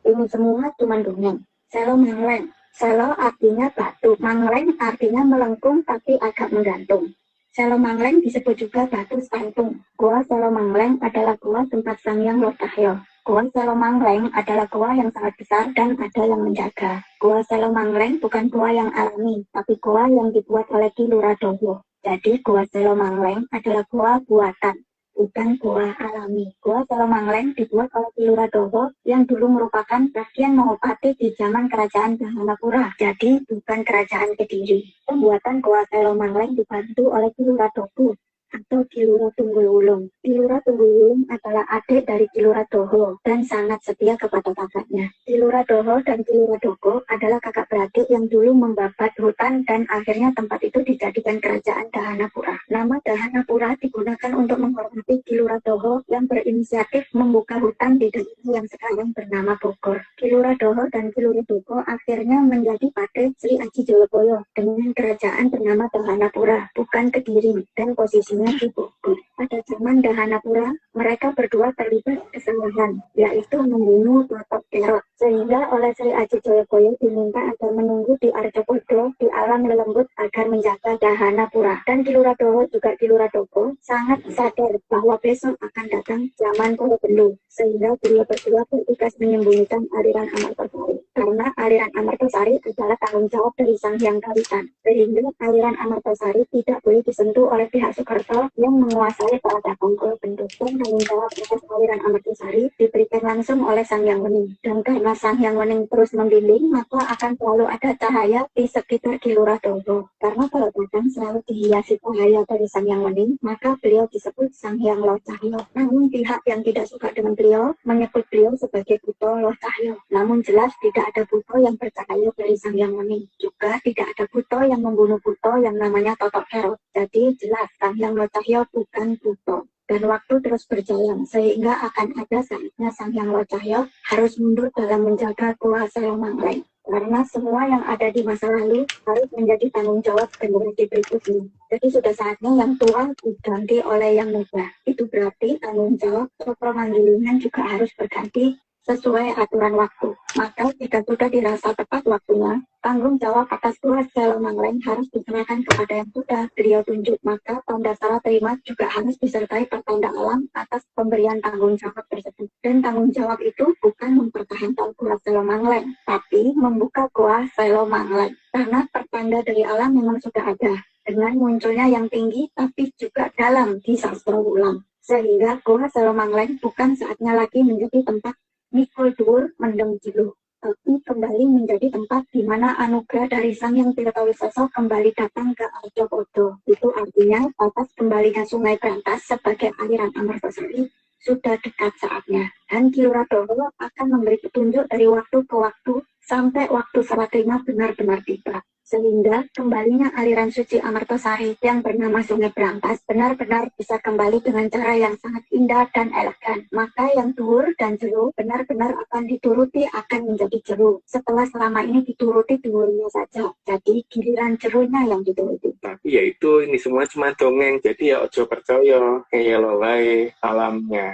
Ini semua cuma dongeng. Selomangling. Selo artinya batu, mangleng artinya melengkung tapi agak menggantung. Selo Mangleng disebut juga batu Stantung. Gua Selo Mangleng adalah gua tempat Sang Hyang Lodahyo. Gua Selo Mangleng adalah gua yang sangat besar dan ada yang menjaga. Gua Selo Mangleng bukan gua yang alami, tapi gua yang dibuat oleh Ki Luradowo. Jadi Gua Selo Mangleng adalah gua buatan, bukan gua alami. Gua Selo Mangleng dibuat oleh Ki Luradowo yang dulu merupakan bagian Mahopati di zaman kerajaan Dahanapura. Jadi bukan kerajaan Kediri. Pembuatan Gua Selo Mangleng dibantu oleh Ki Luradowo atau Ki Lura Tunggul-Wulung. Ki Lura Tunggul-Wulung adalah adik dari Ki Luradowo dan sangat setia kepada kakaknya. Ki Luradowo dan Ki Luradowo adalah kakak beradik yang dulu membabat hutan dan akhirnya tempat itu dijadikan kerajaan Dahanapura. Nama Dahanapura digunakan untuk menghormati Ki Luradowo yang berinisiatif membuka hutan di daerah yang sekarang bernama Bogor. Ki Luradowo dan Ki Luradowo akhirnya menjadi Pate Sri Aji Joloboyo dengan kerajaan bernama Dahanapura, bukan Kediri, dan posisinya di Bogor. Pada zaman Dahanapura, mereka berdua terlibat kesalahan, yaitu membunuh Totok Kerot, sehingga oleh Sri Aji Joloboyo diminta agar menunggu di Arjopodo di alam lelembut agar menjaga Dahanapura. Dan Ki Luradowo juga Ki Luradowo sangat sadar bahwa besok akan datang zaman Kolobelu, sehingga beliau berdua bertugas menyembunyikan aliran Amartosari. Karena aliran Amartosari adalah tanggung jawab dari Sang Hyang Kawitan, sehingga aliran Amartosari tidak boleh disentuh oleh pihak Soekarto yang menguasai Peradaban Kolobelu. Dan tanggung jawab atas aliran Amartosari diberikan langsung oleh Sang Hyang Wening. Dan karena Sang Hyang Wening terus membimbing, maka akan selalu ada cahaya di sekitar Ki Luradowo. Karena kalau datang selalu dihiasi cahaya dari Sang Hyang Wening, maka beliau disebut Sang Hyang Lodahyo. Namun pihak yang tidak suka dengan beliau menyebut beliau sebagai Buto Lodahyo. Namun jelas tidak ada Buto yang bercahaya dari Sang Hyang Wening. Juga tidak ada Buto yang membunuh Buto yang namanya Totok Kerot. Jadi jelas Sang Hyang Lodahyo bukan Buto. Dan waktu terus berjalan, sehingga akan ada saatnya Sang Hyang Lodahyo harus mundur dalam menjaga Gua Selo Mangleng. Karena semua yang ada di masa lalu harus menjadi tanggung jawab generasi berikutnya. Jadi sudah saatnya yang tua diganti oleh yang muda. Itu berarti tanggung jawab Cokromanggilungan juga harus berganti sesuai aturan waktu. Maka jika sudah dirasa tepat waktunya, tanggung jawab atas Gua Selo Mangleng harus diserahkan kepada yang sudah beliau tunjuk. Maka tanda salah terima juga harus disertai pertanda alam atas pemberian tanggung jawab tersebut. Dan tanggung jawab itu bukan mempertahankan Gua Selo Mangleng, tapi membuka Gua Selo Mangleng. Karena pertanda dari alam memang sudah ada, dengan munculnya yang tinggi tapi juga dalam di sastra ulam. Sehingga Gua Selo Mangleng bukan saatnya lagi menjadi tempat mikul dhuwur mendem jiluh, tapi kembali menjadi tempat di mana anugerah dari Sang Hyang Tirtawisesa kembali datang ke Arjopodo. Itu artinya atas kembalinya Sungai Brantas sebagai aliran Amartosari sudah dekat saatnya. Dan Ki Luradowo akan memberi petunjuk dari waktu ke waktu sampai waktu serah terima benar-benar tiba. Sehingga kembalinya aliran suci Amartosari yang bernama Sungai Brantas benar-benar bisa kembali dengan cara yang sangat indah dan elegan. Maka yang dhuwur dan jero benar-benar akan dituruti akan menjadi jero. Setelah selama ini dituruti dhuwurnya saja, jadi giliran jeronya yang dituruti. Tapi ya itu ini semua cuma dongeng, jadi ya ojo percaya kayak lo wae alamnya.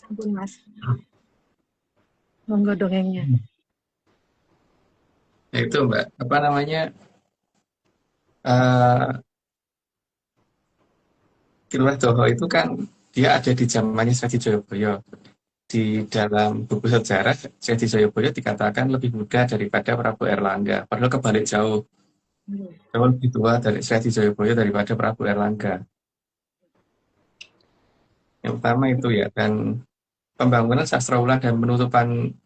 Ampun Mas. Monggo dongengnya. Ya itu Mbak, apa namanya, eh Ki Luradowo itu kan dia ada di zamannya Sri Joyoboyo. Di dalam buku sejarah, Sri Joyoboyo dikatakan lebih muda daripada Prabu Erlangga. Padahal kebalik jauh. Jauh lebih tua dari Sri Joyoboyo daripada Prabu Erlangga. Yang pertama itu ya, dan pembangunan sastra ulang dan penutupan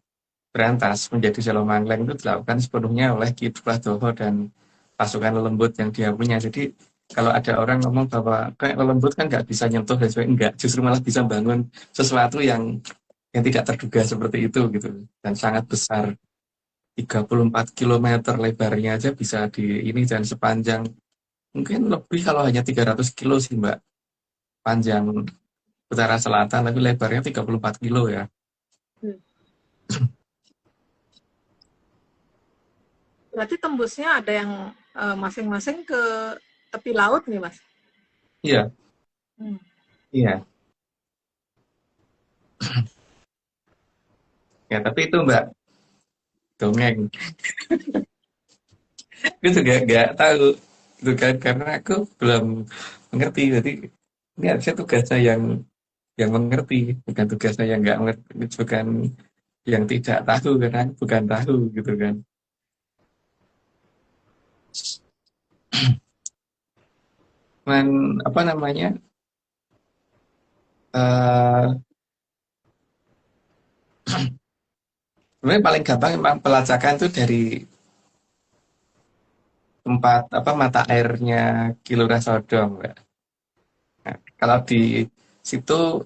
Brantas menjadi Selo Mangleng itu dilakukan sepenuhnya oleh Ki Luradowo dan pasukan lelembut yang dia punya. Jadi kalau ada orang ngomong bahwa kayak lelembut kan nggak bisa nyentuh dan sebagainya, enggak, justru malah bisa bangun sesuatu yang tidak terduga seperti itu gitu. Dan sangat besar, 34 km lebarnya aja bisa di ini, dan sepanjang mungkin lebih kalau hanya 300 kilo sih Mbak, panjang utara selatan, tapi lebarnya 34 kilo ya. Berarti tembusnya ada yang masing-masing ke tepi laut nih Mas? Iya. Iya. Ya, tapi itu Mbak, dongeng. Aku juga nggak tahu itu kan karena aku belum mengerti. Jadi ini harusnya tugasnya yang mengerti, bukan tugasnya yang nggak mengerti, bukan yang tidak tahu kan, bukan tahu gitu kan. Man, apa namanya? eh Sebenarnya paling gampang memang pelacakan tuh dari tempat apa mata airnya Kilura Sodong, Mbak. Nah, kalau di situ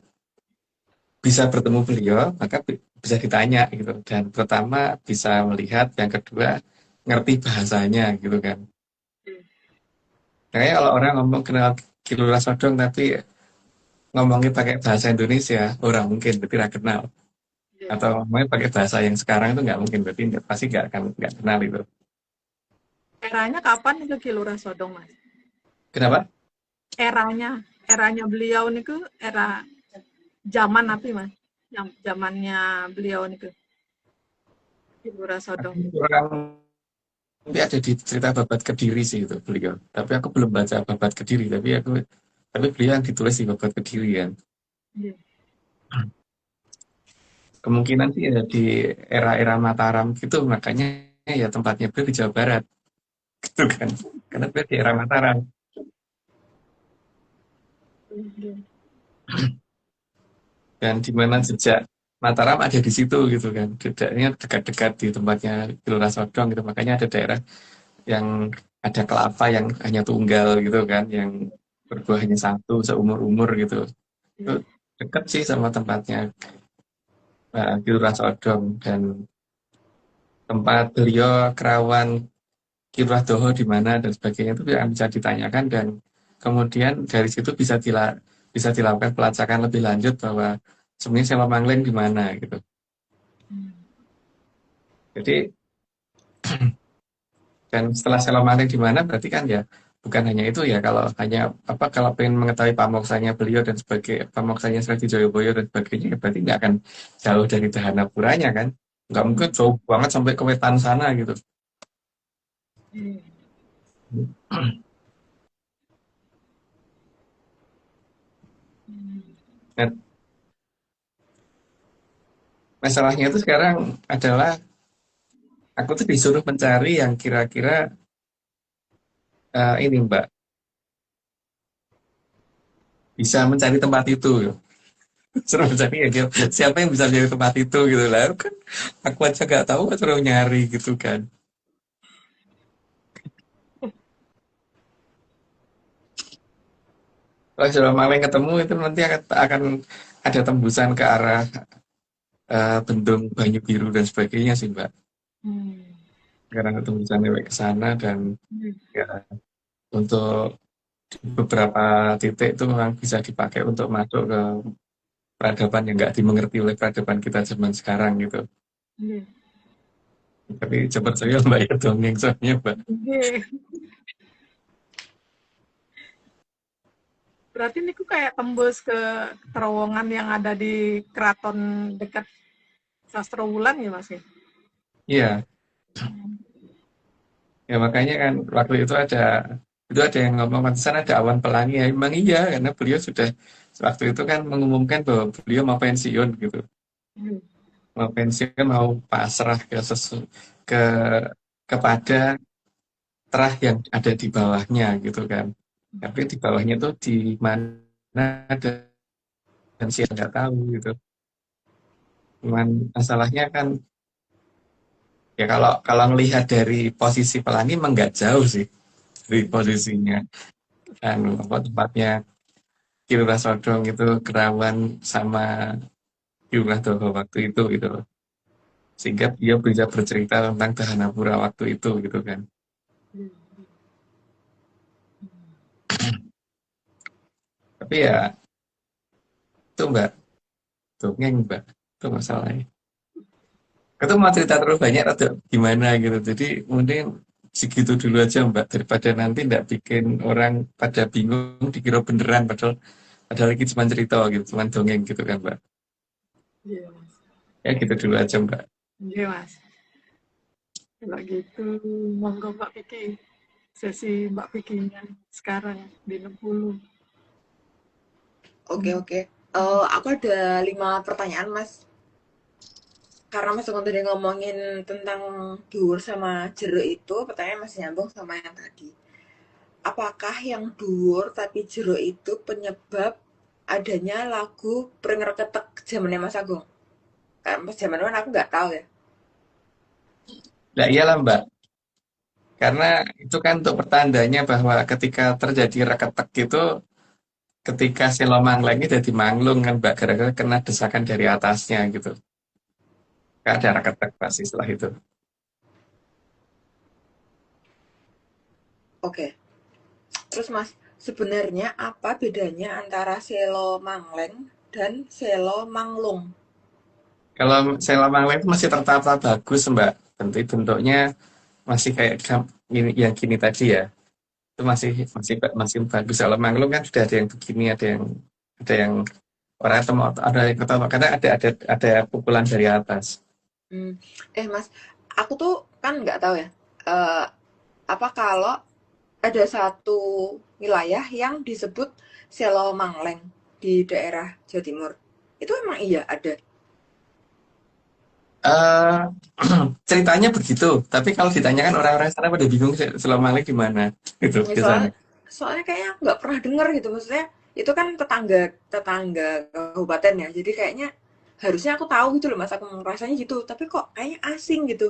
bisa bertemu beliau, maka bisa ditanya gitu. Dan pertama bisa melihat, yang kedua ngerti bahasanya gitu kan. Kayaknya kalau orang ngomong kenal Kilura Sodong tapi ngomongnya pakai bahasa Indonesia, orang mungkin berarti nggak kenal. Iya. Atau ngomongnya pakai bahasa yang sekarang itu nggak mungkin, berarti pasti nggak kenal itu. Eranya kapan itu Kilura Sodong, Mas? Kenapa? Eranya beliau niku era zaman apa, Mas? Zamannya beliau niku Kilura Sodong. Orang nanti ada di cerita Babat Kediri sih itu beliau. Tapi aku belum baca Babat Kediri, tapi beliau yang ditulis di Babat Kediri kan. Iya. Kemungkinan sih ya di era-era Mataram gitu, makanya ya tempatnya beliau di Jawa Barat gitu kan. Karena beliau di era Mataram. Iya. Dan di mana jejak Mataram ada di situ gitu kan. Jejaknya dekat-dekat di tempatnya Gelora Sodong gitu. Makanya ada daerah yang ada kelapa yang hanya tunggal gitu kan, yang berbuah hanya satu seumur-umur gitu. Itu Iya. dekat sih sama tempatnya Gelora Sodong, dan tempat beliau kerawan Kilurah Doho di mana dan sebagainya itu yang bisa ditanyakan, dan kemudian dari situ bisa dilakukan pelacakan lebih lanjut bahwa sebenarnya Selo Mangling di mana gitu. Jadi dan setelah Selo Mangling di mana berarti kan ya bukan hanya itu ya, kalau pengen mengetahui pamoksanya beliau dan sebagai pamoksanya Sri Joyoboyo dan sebagainya ya berarti nggak akan jauh dari Dahanapuranya kan, nggak mungkin jauh banget sampai ke wetan sana gitu. Iya. Nah, masalahnya itu sekarang adalah aku tuh disuruh mencari yang kira-kira ini Mbak bisa mencari tempat itu. Suruh mencari ya siapa yang bisa mencari tempat itu gitu lah kan, aku aja nggak tahu suruh nyari gitu kan. Kalau sudah maling ketemu itu nanti akan ada tembusan ke arah Bendung Banyu Biru dan sebagainya sih Mbak. Hmm. Karena ada tembusan lewat ke sana, dan Hmm. ya untuk beberapa titik itu memang bisa dipakai untuk masuk ke peradaban yang nggak dimengerti oleh peradaban kita zaman sekarang gitu. Iya. Tapi cepat saya Mbak ya dongeng soalnya Mbak. Iya. Berarti niku kayak tembus ke terowongan yang ada di keraton dekat Sastrowulan ya, Mas ya? Iya, ya makanya kan waktu itu ada yang ngomong pantesan ada awan pelangi ya. Emang iya karena beliau sudah waktu itu kan mengumumkan bahwa beliau mau pensiun gitu. Hmm. Mau pensiun, mau pasrah ke kepada terah yang ada di bawahnya gitu kan. Tapi di bawahnya tuh di mana dan siapa nggak tahu gitu. Cuman masalahnya kan ya kalau kalau melihat dari posisi pelangi emang nggak jauh sih dari posisinya. Dan apa tempatnya Kilura Sodong itu kerawan sama Kilurah Doho waktu itu gitu loh. Sehingga dia bisa bercerita tentang Dahanapura waktu itu gitu kan. Tapi ya itu Mbak, dongeng Mbak, itu masalahnya. Itu mau cerita terlalu banyak atau gimana gitu. Jadi mungkin segitu dulu aja Mbak, daripada nanti nggak bikin orang pada bingung dikira beneran padahal lagi cuma cerita gitu, cuma dongeng gitu kan Mbak. Iya, Mas. Ya gitu dulu aja Mbak. Iya, Mas. Kalau gitu, monggo Mbak Vicky. Sesi Mbak Vicky yang sekarang di 60. Oke, oke. Aku ada 5 pertanyaan, Mas. Karena Mas Sugeng tadi ngomongin tentang dhuwur sama jeruk itu, pertanyaan masih nyambung sama yang tadi. Apakah yang dhuwur tapi jeruk itu penyebab adanya lagu Pringreketek zamannya Mas Agung? Kan pas zaman kan aku nggak tahu ya. Nah iyalah Mbak, karena itu kan untuk pertandanya bahwa ketika terjadi reketek itu, ketika si Lomangleng ini jadi manglung kan Mbak, gara-gara kena desakan dari atasnya gitu. Gak ada reketek pasti setelah itu. Oke. Terus Mas, sebenarnya apa bedanya antara selo mangleng dan selo manglung? Kalau si Lomangleng itu masih tertata bagus Mbak, bentuknya masih kayak ini yang gini tadi ya. Itu masih masih masih bagus. Kalau manglung kan sudah ada yang begini, ada yang orang temu, ada yang ketawa karena ada pukulan dari atas. Hmm. Mas, aku tuh kan nggak tahu ya. Eh, apa kalau ada satu wilayah yang disebut selo mangleng di daerah Jawa Timur? Itu emang iya ada. eh Ceritanya begitu, tapi kalau ditanyakan orang-orang sana pada bingung selama di mana gitu Ya, di sana. soalnya kayaknya aku nggak pernah denger gitu. Maksudnya itu kan tetangga tetangga kabupaten ya. Jadi kayaknya harusnya aku tahu gitu loh Mas. Aku merasanya gitu. Tapi kok kayaknya asing gitu.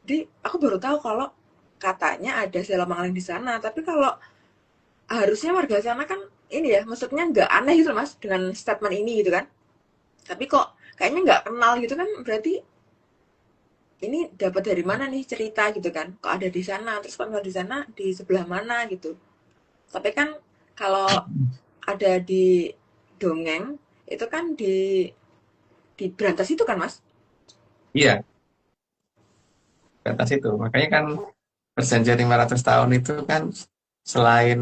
Jadi aku baru tahu kalau katanya ada sela mangleng di sana. Tapi kalau harusnya warga sana kan ini ya, maksudnya nggak aneh gitu loh Mas dengan statement ini gitu kan. Tapi kok kayaknya nggak kenal gitu kan, berarti ini dapat dari mana nih cerita gitu kan? Kok ada di sana? Terus kalau di sana di sebelah mana gitu? Tapi kan kalau ada di dongeng itu kan di Berantas itu kan Mas? Iya, ke atas itu. Makanya kan perjanjian 500 tahun itu kan selain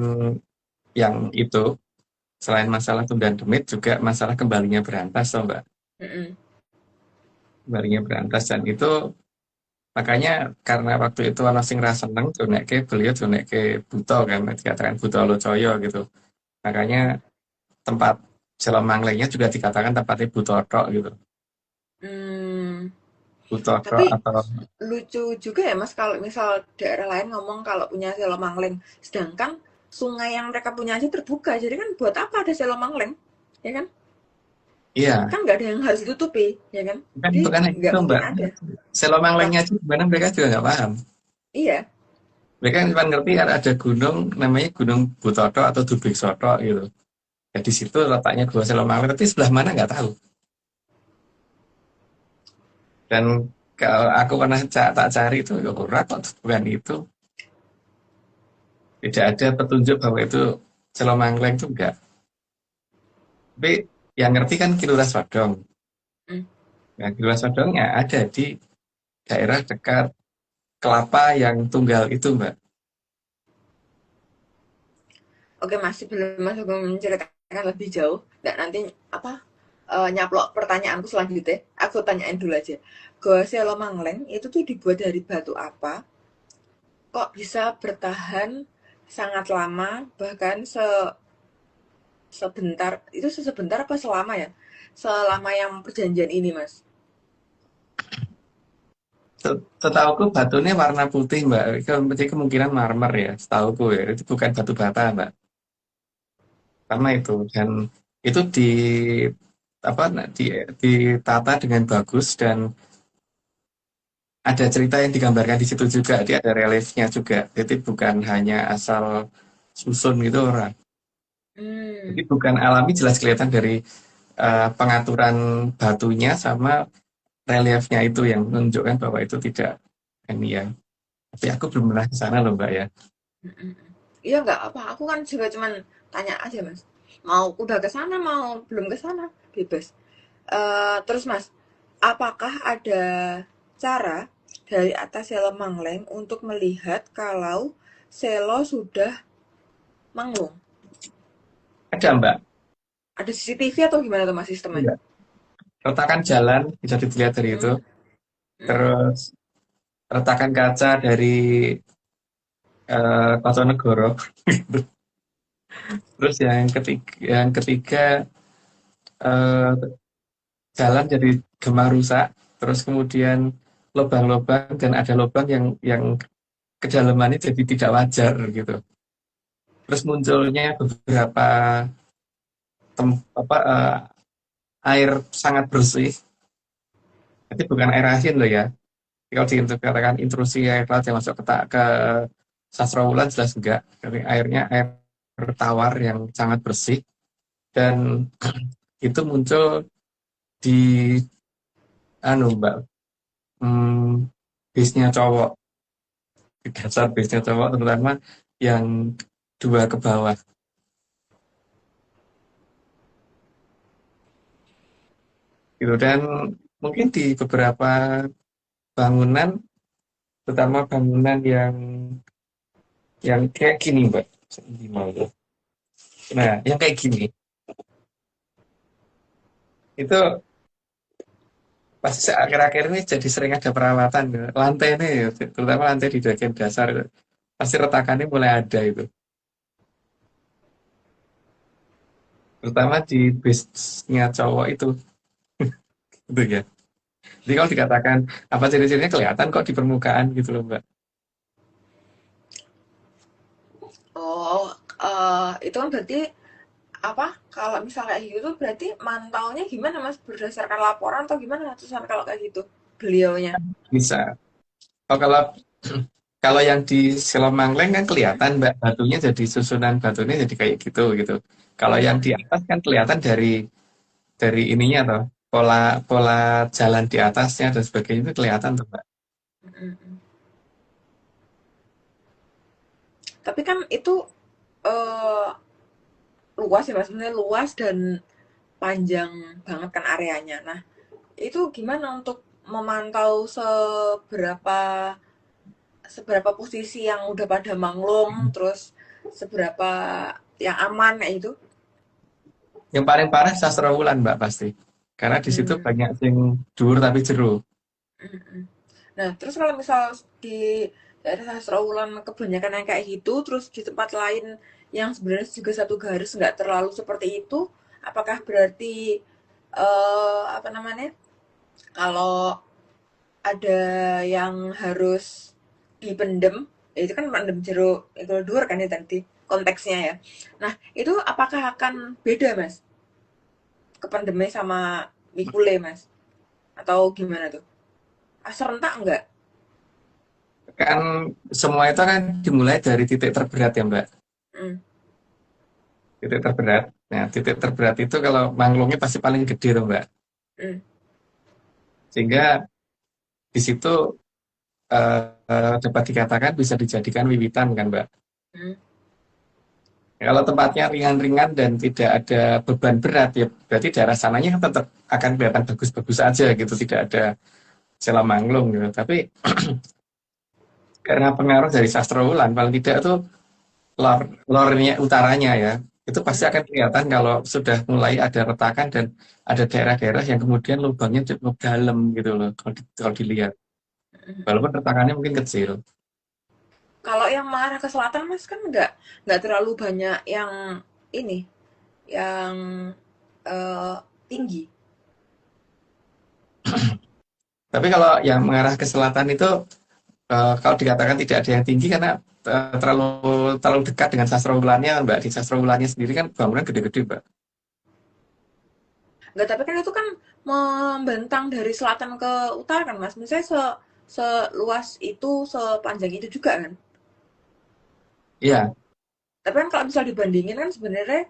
yang itu, selain masalah Tunggang Demit juga masalah kembalinya Berantas toh Mbak. Mm-mm. Kembalinya Berantas dan itu makanya karena waktu itu ana sing ra seneng jonekke beliau jonekke buta kan dikatakan buta locoyo gitu. Makanya tempat Jelomanglengnya juga dikatakan tempatnya Butoto gitu. Hmm, Butoto tapi atau lucu juga ya Mas kalau misal daerah lain ngomong kalau punya selo mangleng, sedangkan sungai yang mereka punya aja terbuka. Jadi kan buat apa ada selo mangleng? Ya kan? iya, Kan nggak ada yang harus ditutupi, ya kan? kan Jadi bukan nggak itu mungkin Mbak. ada. Apa? Jelomanglengnya aja gimana mereka juga nggak paham. Iya. Mereka cuma ngerti ada gunung namanya Gunung Butoto atau Dubik Soto gitu. Ya di situ letaknya Gua Jelomangleng, tapi sebelah mana nggak tahu. Dan kalau aku pernah tak cari itu, ya ora kok bukan itu. Tidak ada petunjuk bahwa itu Jelomangleng itu enggak. Tapi yang ngerti kan Kilura Sodong. Hmm. Nah, Kilura Sodongnya ada di daerah dekat kelapa yang tunggal itu, Mbak. Oke Mas, sebelum Mas Agung menceritakan lebih jauh, dan nanti apa nyaplok pertanyaanku selanjutnya, aku tanyain dulu aja. Goa Selo Mangleng itu tuh dibuat dari batu apa? Kok bisa bertahan sangat lama, bahkan sebentar, itu sebentar apa selama ya? Selama yang perjanjian ini Mas. Setauku batunya warna putih, Mbak. Itu berarti kemungkinan marmer ya, setauku ya. Itu bukan batu bata, Mbak. Sama itu dan itu apa ditata dengan bagus dan ada cerita yang digambarkan di situ juga. Dia ada reliefnya juga. Jadi bukan hanya asal susun gitu orang. Jadi Hmm. bukan alami jelas kelihatan dari pengaturan batunya sama reliefnya itu yang menunjukkan bahwa itu tidak ini ya. Tapi aku belum pernah ke sana loh Mbak ya. Mm-mm. Iya nggak apa, aku kan juga cuman tanya aja Mas. Mau udah ke sana, mau belum ke sana, bebas. Terus Mas, apakah ada cara dari atas Selo Mangleng untuk melihat kalau Selo sudah manglung? Ada Mbak. Ada CCTV atau gimana tuh Mas sistemnya? Iya. Retakan jalan bisa dilihat dari itu. Hmm, hmm, Terus retakan kaca dari Kartonegoro. Terus yang ketiga eh, jalan jadi gemah rusak. Terus kemudian lubang-lubang dan ada lubang yang kedalamannya jadi tidak wajar gitu. Terus munculnya beberapa apa, air sangat bersih. Jadi bukan air asin loh ya. Kalau dikatakan intrusi air laut yang masuk ke Sasrawulan jelas enggak. Jadi airnya air tawar yang sangat bersih dan itu muncul di Mbak, base-nya cowok, di dasar base-nya cowok terutama yang dua ke bawah gitu. Dan mungkin di beberapa bangunan, terutama bangunan yang kayak gini Mbak. Nah, yang kayak gini itu pasti akhir-akhir ini jadi sering ada perawatan lantai ini ya, terutama lantai di bagian dasar pasti retakannya mulai ada itu, terutama di base-nya cowok itu gitu ya. Jadi kalau dikatakan apa ciri-cirinya kelihatan kok di permukaan gitu loh Mbak. Oh, itu kan berarti apa? Kalau misalnya kayak gitu berarti mantaunya gimana Mas? Berdasarkan laporan atau gimana Susan kalau kayak gitu? Beliaunya. Bisa. Oh, kalau kalau yang di Silomangleng kan kelihatan Mbak, batunya jadi susunan batunya jadi kayak gitu gitu. Kalau yang di atas kan kelihatan dari ininya toh, pola pola jalan di atasnya dan sebagainya itu kelihatan tuh Mbak. Mm-mm. Tapi kan itu eh, luas ya Mas, sebenarnya luas dan panjang banget kan areanya. Nah, itu gimana untuk memantau seberapa seberapa posisi yang udah pada manglung, terus seberapa yang aman kayak itu? Yang paling parah Sastrawulan Mbak pasti. Karena di situ Hmm. banyak yang dhuwur tapi jero. Mm-mm. Nah, terus kalau misal di daerah Sastrawulan kebanyakan yang kayak gitu, terus di tempat lain yang sebenarnya juga satu garis nggak terlalu seperti itu, apakah berarti apa namanya? Kalau ada yang harus dipendem, ya itu kan pendem jeruk itu dur kan ya tadi konteksnya ya. Nah, itu apakah akan beda Mas? Kependemnya sama mikule Mas? Atau gimana tuh? Ah, serentak enggak? Kan semua itu kan dimulai dari titik terberat ya Mbak. Hmm. Titik terberat. Nah, titik terberat itu kalau manglungnya pasti paling gede tuh Mbak. Hmm. Sehingga di situ dapat dikatakan bisa dijadikan wiwitan kan Mbak. Hmm. Kalau tempatnya ringan-ringan dan tidak ada beban berat ya berarti daerah sananya tetap akan kelihatan bagus-bagus aja gitu, tidak ada celah manglung gitu. Tapi karena pengaruh dari Sastrawulan paling tidak tuh lornya utaranya ya itu pasti Hmm. akan kelihatan kalau sudah mulai ada retakan dan ada daerah-daerah yang kemudian lubangnya cukup dalam gitu loh kalau dilihat, walaupun retakannya mungkin kecil. Kalau yang mengarah ke selatan Mas kan nggak terlalu banyak yang ini, yang eh, tinggi. Tapi kalau yang mengarah ke selatan itu kalau dikatakan tidak ada yang tinggi karena terlalu terlalu dekat dengan Sastrawulannya Mbak. Di Sastrawulannya sendiri kan bangunan gede-gede Mbak. Nggak, tapi kan itu kan membentang dari selatan ke utara kan Mas. Misalnya seluas itu, sepanjang itu juga kan. Iya, Tapi kan kalau misal dibandingin kan sebenarnya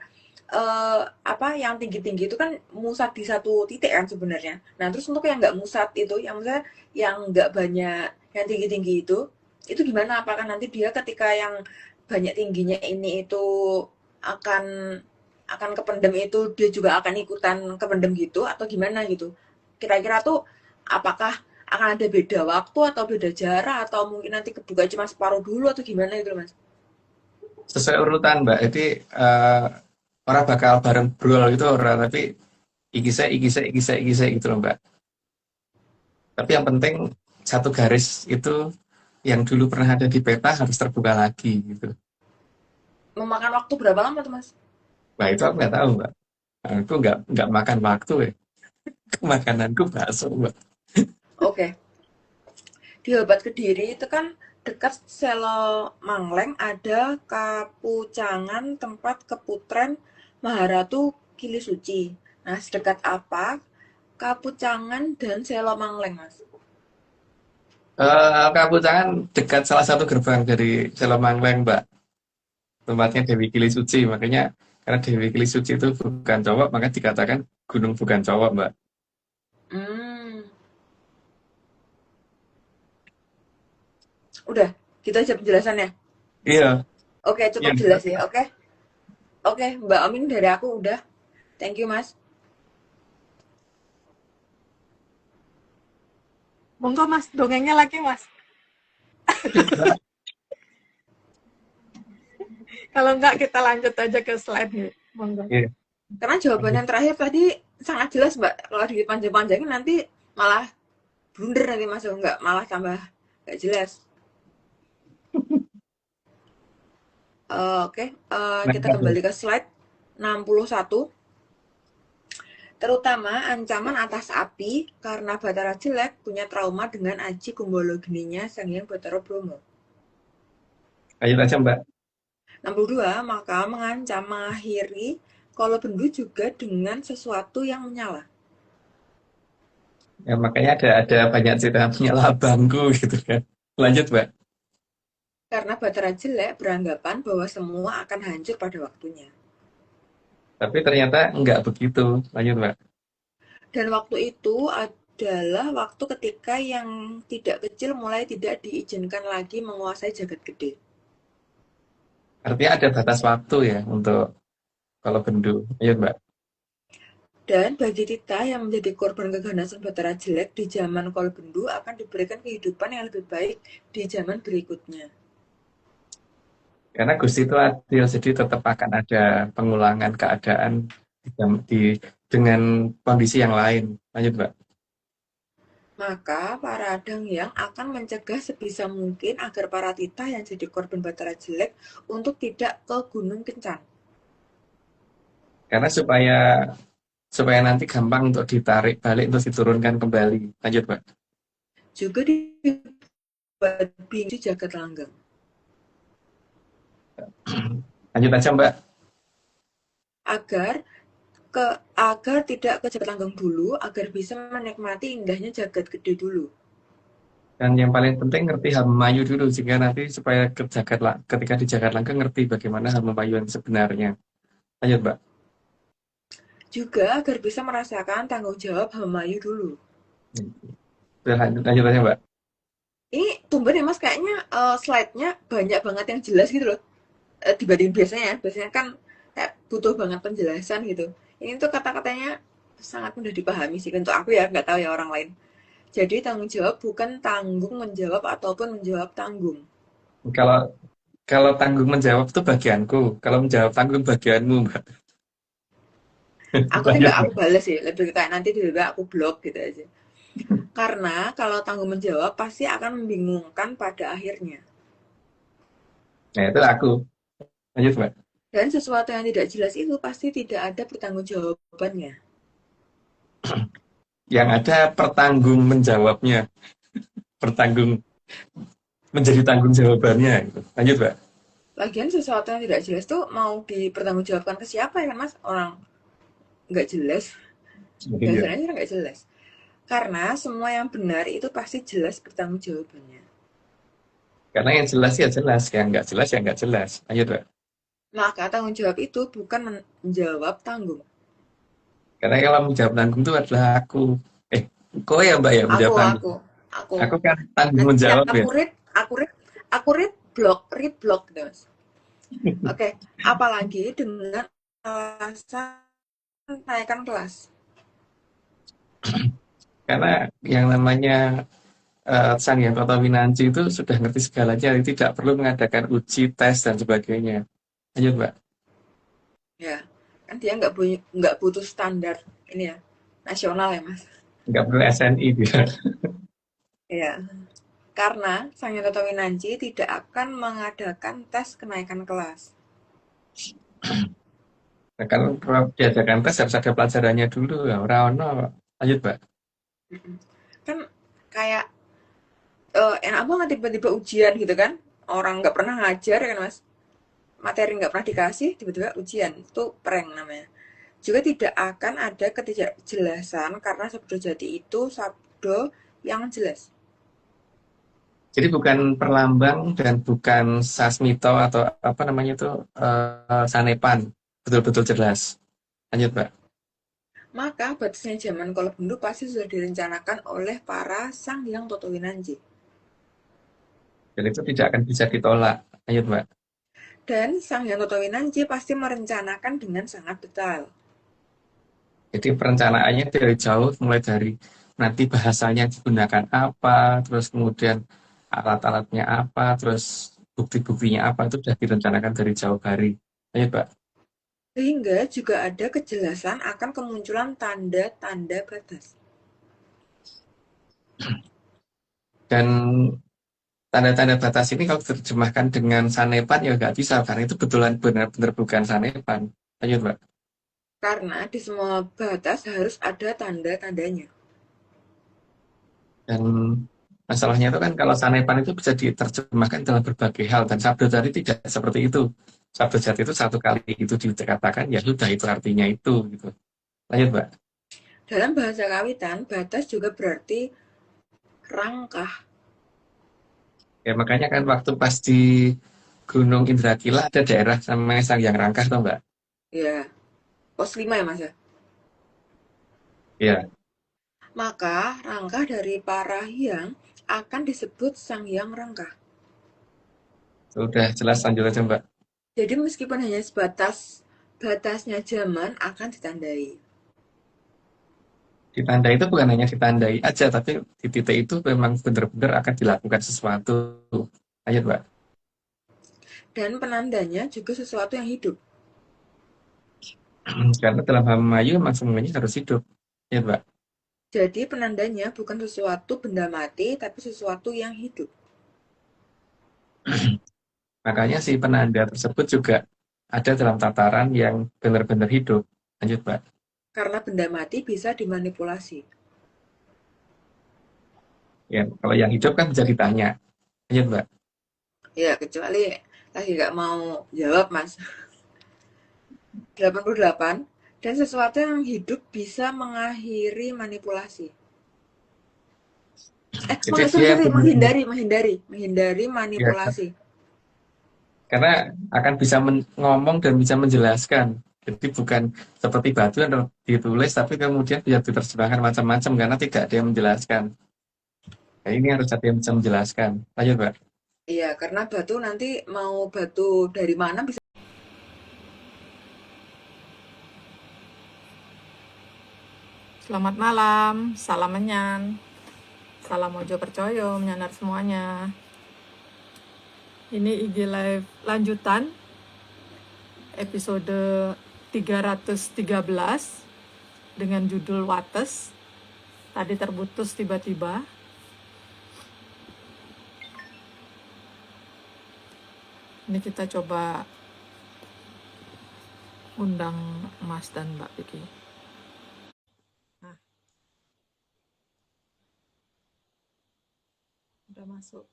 apa yang tinggi-tinggi itu kan musat di satu titik kan sebenarnya. Nah, terus untuk yang nggak musat itu, yang misalnya yang nggak banyak yang tinggi-tinggi itu gimana? Apakah nanti dia ketika yang banyak tingginya ini itu akan akan kependem itu dia juga akan ikutan kependem gitu atau gimana gitu? Kira-kira tuh apakah akan ada beda waktu atau beda jarak atau mungkin nanti kebuka cuma separuh dulu atau gimana gitu Mas? sesuai urutan Mbak. Jadi orang bakal bareng brol gitu orang, tapi ikise gitu loh Mbak. Tapi yang penting satu garis itu yang dulu pernah ada di peta harus terbuka lagi gitu. Memakan waktu berapa lama tuh, Mas? Nah itu aku nggak tahu Mbak. Nah, aku nggak makan waktu ya. Makananku bakso Mbak. Oke. Di Obat Kediri itu kan dekat Selo Mangleng ada Kapucangan tempat Keputren Maharatu Kili Suci. Nah, sedekat apa Kapucangan dan Selo Mangleng, Mas? Kapucangan dekat salah satu gerbang dari Selomangkleng Mbak. Tempatnya Dewi Kili Suci. Makanya karena Dewi Kili Suci itu bukan cowok, maka dikatakan gunung bukan cowok Mbak. Hmm, udah, kita aja penjelasannya. Iya, Oke, iya cukup Mbak. jelas ya. Oke. Oke, Mbak Amin dari aku udah. Thank you, Mas. Monggo Mas, dongengnya lagi Mas. Kalau enggak kita lanjut aja ke slide-nya. Monggo. Iya. Karena jawaban yang terakhir tadi sangat jelas, Mbak. Kalau dipanjang-panjangin nanti malah blunder nanti Mas. Enggak, malah tambah nggak jelas. Oke, kita kembali ke slide 61. Terutama ancaman atas api karena Bathara Jelek punya trauma dengan Aji Kumbolo Geninya Sang Hyang Bathara Bromo. Lanjut aja Mbak. 62, maka mengancam mengakhiri Kolo Bendu juga dengan sesuatu yang menyala. Ya, makanya ada banyak cerita menyala bangku gitu kan. Lanjut Mbak. Karena Bathara Jelek beranggapan bahwa semua akan hancur pada waktunya. Tapi ternyata enggak begitu. Lanjut Mbak. Dan waktu itu adalah waktu ketika yang tidak kecil mulai tidak diizinkan lagi menguasai jagat gede. Artinya ada batas waktu ya untuk kalau bendu. Lanjut Mbak. Dan bagi Tita yang menjadi korban keganasan Bathara Jelek di zaman Kolo Bendu akan diberikan kehidupan yang lebih baik di zaman berikutnya. Karena Gusti itu adil, jadi tetap akan ada pengulangan keadaan dengan kondisi yang lain. Lanjut Mbak. Maka para Dangyang akan mencegah sebisa mungkin agar para Tita yang jadi korban Bathara Jelek untuk tidak ke Gunung Kencan. Karena supaya nanti gampang untuk ditarik balik untuk diturunkan kembali. Lanjut Mbak. Juga dibuat bingsu jagat langgeng. Lanjut aja Mbak. Agar tidak ke jagat langgeng dulu, agar bisa menikmati indahnya jagat gede dulu. Dan yang paling penting ngerti Harmamayu dulu, sehingga nanti supaya ketika di Jagat Langgeng ngerti bagaimana Harmamayu yang sebenarnya. Lanjut Mbak. Juga agar bisa merasakan tanggung jawab Harmamayu dulu. Lanjut aja Mbak. Ini tumben ya Mas, kayaknya slide-nya banyak banget yang jelas gitu loh. Dibanding biasanya kan kayak butuh banget penjelasan gitu. Ini tuh kata-katanya sangat mudah dipahami sih untuk aku ya, nggak tahu ya orang lain. Jadi tanggung jawab bukan tanggung menjawab ataupun menjawab tanggung. Kalau tanggung menjawab itu bagianku, kalau menjawab tanggung bagianmu Mbak. Aku tidak aku balas sih, lebih kayak nanti tiba-tiba aku blok gitu aja. Karena kalau tanggung menjawab pasti akan membingungkan pada akhirnya. Nah itu aku. Lanjut Mbak. Dan sesuatu yang tidak jelas itu pasti tidak ada pertanggungjawabannya. Yang ada pertanggung menjawabnya. Menjadi tanggung jawabannya. Gitu. Lanjut Mbak. Lagian sesuatu yang tidak jelas tuh mau dipertanggungjawabkan ke siapa ya kan Mas? Orang nggak jelas. Dasarnya nggak jelas. Karena semua yang benar itu pasti jelas pertanggungjawabannya. Karena yang jelas ya jelas, yang nggak jelas ya nggak jelas. Lanjut Mbak. Maka tanggung jawab itu bukan menjawab tanggung. Karena kalau menjawab tanggung itu adalah aku. Kok ya Mbak ya menjawab tanggung? Aku kan tanggung menjawab ya. Aku read block guys. Oke, apalagi dengan alasan naikkan kelas. Karena yang namanya Sang Hyang Kotowinanci itu sudah ngerti segalanya, tidak perlu mengadakan uji, tes dan sebagainya. Lanjut Mbak. Ya, kan dia nggak butuh standar ini ya nasional ya Mas. Nggak perlu SNI dia. Ya, karena Sang Hyang Toto Winanci tidak akan mengadakan tes kenaikan kelas. Nah, kalau diadakan tes harus ada pelajarannya dulu ya. Ora ono. Lanjut, Mbak. Kan kayak enak banget tiba-tiba ujian gitu kan. Orang nggak pernah ngajar kan Mas. Materi nggak pernah dikasih, tiba-tiba ujian. Itu prank namanya. Juga tidak akan ada ketidakjelasan karena sabdo jati itu sabdo yang jelas. Jadi bukan perlambang dan bukan sasmito atau apa namanya itu sanepan. Betul-betul jelas. Lanjut, Mbak. Maka batasnya zaman Kolobundu pasti sudah direncanakan oleh para Sang Hyang Toto Winanci. Dan itu tidak akan bisa ditolak. Lanjut, Mbak. Dan Sang Hyang Toto Winanci pasti merencanakan dengan sangat detail. Jadi perencanaannya dari jauh, mulai dari nanti bahasanya digunakan apa, terus kemudian alat-alatnya apa, terus bukti-buktinya apa, itu sudah direncanakan dari jauh hari. Lanjut, Pak. Sehingga juga ada kejelasan akan kemunculan tanda-tanda batas. Dan tanda-tanda batas ini kalau diterjemahkan dengan sanepan ya nggak bisa, karena itu betulan benar-benar bukan sanepan. Lanjut, Pak. Karena di semua batas harus ada tanda-tandanya. Dan masalahnya itu kan kalau sanepan itu bisa diterjemahkan dalam berbagai hal, dan sabdo jati tidak seperti itu. Sabdo jati itu satu kali itu dikatakan, ya sudah itu artinya itu. Gitu. Lanjut, Pak. Dalam bahasa kawitan, batas juga berarti rangkah. Ya makanya kan waktu pas di Gunung Indrakila ada daerah namanya Sangyang Rangkah, tau Mbak? Ya, pos 5 ya Mas ya? Ya, Maka rangkah dari para hyang akan disebut Sang Hyang Rangkah. sudah jelas, lanjut aja Mbak. Jadi meskipun hanya sebatas batasnya zaman akan ditandai. Ditandai itu bukan hanya ditandai aja, tapi di titik itu memang benar-benar akan dilakukan sesuatu. Lanjut, Mbak. Dan penandanya juga sesuatu yang hidup. Karena dalam Hamayu memang semuanya harus hidup. Lanjut, Mbak. Jadi penandanya bukan sesuatu benda mati, tapi sesuatu yang hidup. Makanya si penanda tersebut juga ada dalam tataran yang benar-benar hidup. Lanjut, Mbak. Karena benda mati bisa dimanipulasi. Ya, kalau yang hidup kan bisa ditanya. Lanjut, Mbak. Ya, kecuali lagi nggak mau jawab, Mas. 88. Dan sesuatu yang hidup bisa mengakhiri manipulasi. Jadi dia Sorry, benar-benar menghindari ya, manipulasi. karena akan bisa ngomong dan bisa menjelaskan. Jadi bukan seperti batu yang ditulis tapi kemudian bisa diterjemahkan macam-macam karena tidak ada yang menjelaskan. Nah, ini harus ada yang bisa menjelaskan. Lanjut, Pak. Iya, karena batu nanti mau batu dari mana bisa. Selamat malam, salam menyan, salam mojo percoyo, menyanar semuanya. Ini IG Live lanjutan, episode 313 dengan judul Wates. Tadi terputus tiba-tiba. Ini kita coba undang Mas dan Mbak Vicky. Nah, udah masuk.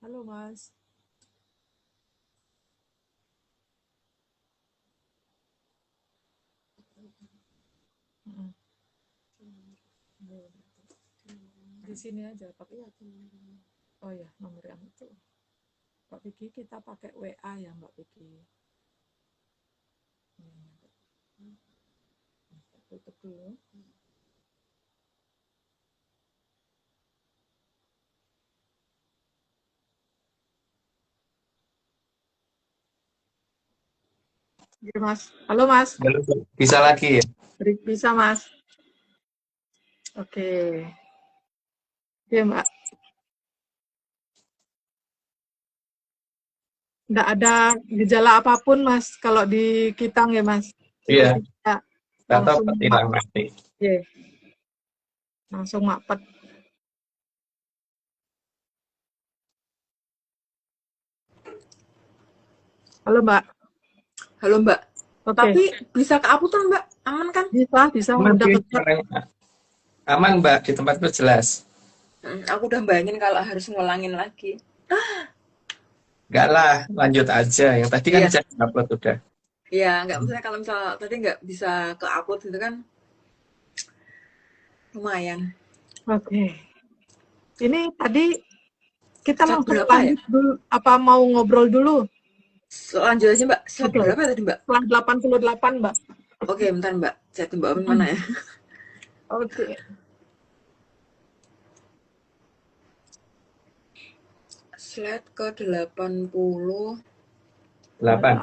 Halo Mas. Mm-mm. Di sini aja pakai. Oh ya, nomor yang itu. Mbak Vicky, kita pakai WA ya Mbak Vicky. Tutup dulu. Oke, Mas. Halo Mas. Bisa lagi ya? Bisa Mas. Oke. Oke Mbak. Nggak ada gejala apapun Mas kalau di Kitang ya Mas. Iya, Seperti kita atau langsung hilang mati. ya, langsung mapet. Halo Mbak. Halo Mbak. Oke, Tapi bisa keaputan Mbak? Aman kan? bisa Aman udah sih, keker. aman Mbak, di tempatku jelas. Aku udah bayangin kalau harus ngulangin lagi. Enggak lah, lanjut aja. Yang tadi kan Iya, saya upload udah. iya, nggak maksudnya kalau misal tadi nggak bisa ke-upload gitu kan lumayan. Oke. Ini tadi kita Slide langsung berapa ya? lanjut dulu apa mau ngobrol dulu? Lanjut aja Mbak. Slide Oke. berapa tadi Mbak? Setelah 88 Mbak. Oke, bentar Mbak. Saya Mbak Omin mana ya? Oke. Slide ke 80. 8.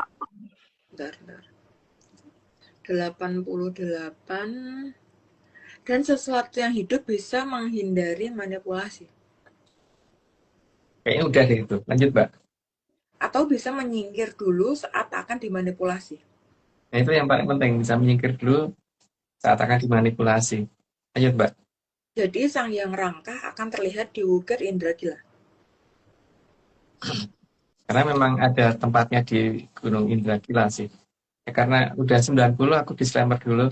Bentar. 88. Dan sesuatu yang hidup bisa menghindari manipulasi. Kayaknya udah deh itu. Lanjut Mbak. Atau bisa menyingkir dulu saat akan dimanipulasi. Nah, itu yang paling penting, bisa menyingkir dulu saat akan dimanipulasi. Lanjut Mbak. Jadi sang yang rangkah akan terlihat di wukir indra gila. Karena memang ada tempatnya di Gunung Indragila sih. Ya, karena udah 90 aku disclaimer dulu.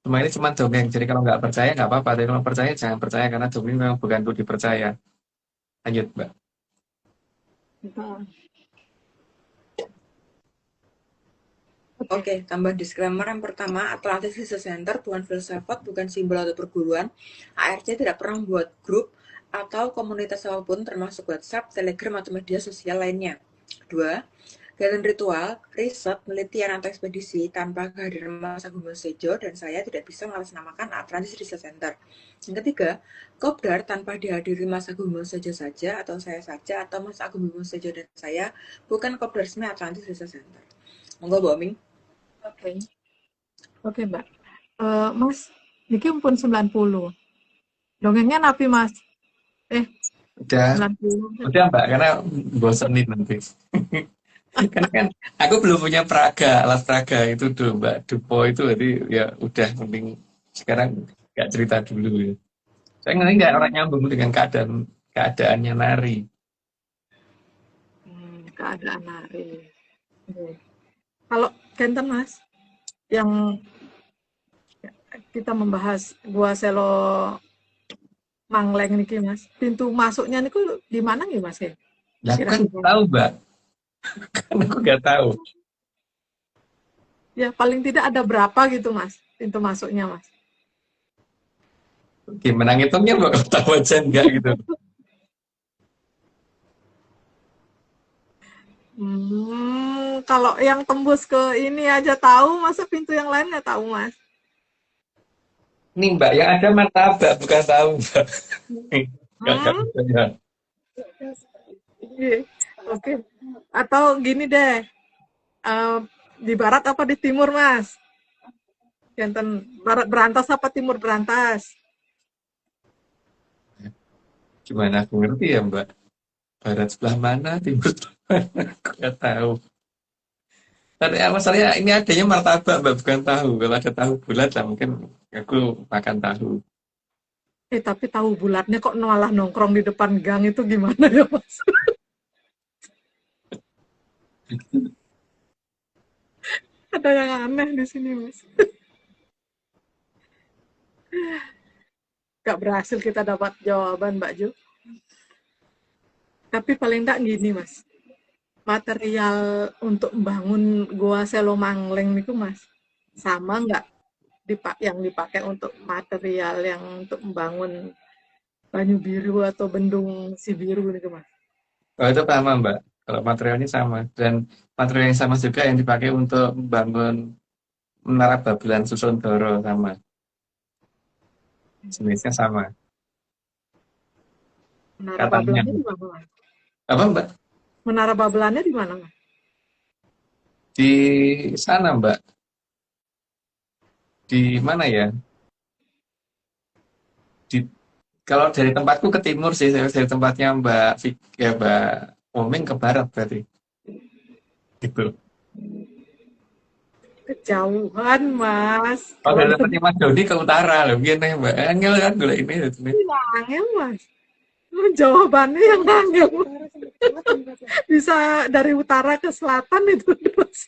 Cuma ini cuma dongeng, jadi kalau nggak percaya nggak apa-apa. Tapi kalau percaya jangan percaya karena dongeng memang bukan untuk dipercaya. Lanjut Mbak. Oke, tambah disclaimer yang pertama, Atlantis Research Center bukan filsafat, bukan simbol atau perguruan. ARC tidak pernah membuat grup atau komunitas apapun termasuk WhatsApp, Telegram, atau media sosial lainnya. Kedua, kegiatan ritual, riset, penelitian, atau ekspedisi tanpa kehadiran Mas Agung Sejo dan saya tidak bisa mengatasnamakan Atlantis Research Center. Yang ketiga, Kopdar tanpa dihadiri Mas Agung Sejo saja atau saya saja atau Mas Agung Sejo dan saya bukan Kopdar resmi Atlantis Research Center. Monggo Bu Oming. Oke Mbak. Mas, niki pun 90. Dongengnya napi Mas. Udah, 90. udah Mbak, karena bosenin nanti. Karena kan aku belum punya peraga, alat peraga itu tuh Mbak Dupo itu, jadi ya udah mending sekarang nggak cerita dulu ya. Saya ngerti nggak orang nyambung dengan keadaannya nari. Keadaan nari. Oke. Kalau Kenten Mas, yang kita membahas Gua Selo Mangleng niki Mas, pintu masuknya niku di mana nih Mas ya? Ya aku kan tahu Mbak, kan aku nggak tahu. Ya paling tidak ada berapa gitu Mas, pintu masuknya Mas. Gimana ngitungnya Mbak, kalau tahu aja enggak gitu. Kalau yang tembus ke ini aja tahu, masa pintu yang lain nggak tahu Mas? Nih Mbak, yang ada martabak bukan tahu Mbak. Nggak ya. Iya, oke. Atau gini deh, di barat apa di timur Mas? Kenten barat berantas apa timur berantas? Gimana aku ngerti ya Mbak? Barat sebelah mana, timur sebelah mana, aku nggak tahu. Tapi masalahnya ini adanya martabak Mbak, bukan tahu. Kalau ada tahu bulat lah mungkin aku makan tahu. Tapi tahu bulatnya kok malah nongkrong di depan gang itu gimana ya Mas? Ada yang aneh di sini Mas. Gak berhasil kita dapat jawaban Mbak Ju. Tapi paling enggak gini Mas, material untuk membangun Goa Selo Mangleng itu Mas, sama nggak yang dipakai untuk material yang untuk membangun Banyu Biru atau Bendung Sibiru itu Mas? Kalau itu sama Mbak, kalau materialnya sama. Dan material yang sama juga yang dipakai untuk membangun Menara Babelan Susundoro sama. Jenisnya sama. Menara Katanya. Babelannya di mana Mas? Apa Mbak? Menara Babelannya di mana Mas? Di sana Mbak. Di mana ya? Kalau dari tempatku ke timur sih, dari tempatnya Mbak Oming ke barat berarti. gitu. Kejauhan, Mas. Oh, Kalau udah dapetnya Mas Dodi ke utara loh, gini Mbak. Angel kan gula ini. angel, Mas. Jawabannya yang angel. Bisa dari utara ke selatan itu terus.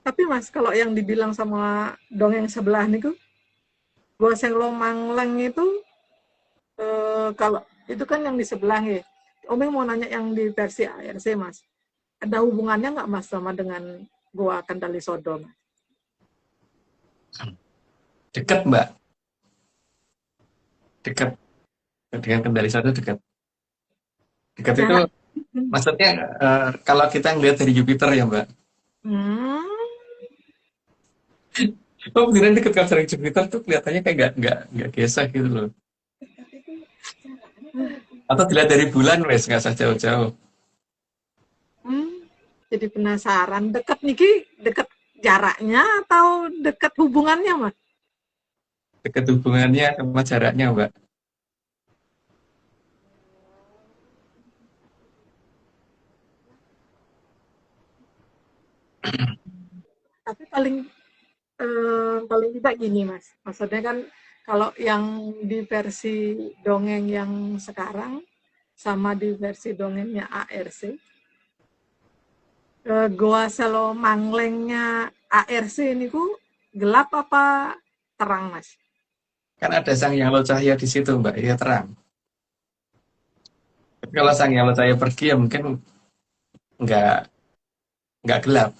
Tapi Mas, kalau yang dibilang sama dongeng sebelah niku, gua selo mangleng itu kalau itu kan yang di sebelah ya. Omeng mau nanya yang di versi ARC, Mas. Ada hubungannya nggak, Mas, sama dengan gua Kendali Sodom? Deket Mbak, deket dengan Kendali satu dekat. Dekat itu Jarak. maksudnya kalau kita ngelihat dari Jupiter ya Mbak. Hmm, Oh beneran deket kalau dari Jupiter tuh kelihatannya kayak nggak gesah gitu loh. Atau dilihat dari bulan wes nggak usah jauh-jauh. hmm. Jadi penasaran. Dekat niki, dekat jaraknya atau dekat hubungannya, Mas? Deket hubungannya sama jaraknya Mbak. Tapi paling tidak gini, Mas. Maksudnya kan kalau yang di versi dongeng yang sekarang sama di versi dongengnya ARC, Goa Selo Manglengnya ARC ini ku gelap apa terang, Mas? Kan ada Sang Hyang Lodaya di situ Mbak, ya terang. Tapi kalau Sang Hyang Lodaya pergi ya mungkin nggak nggak gelap.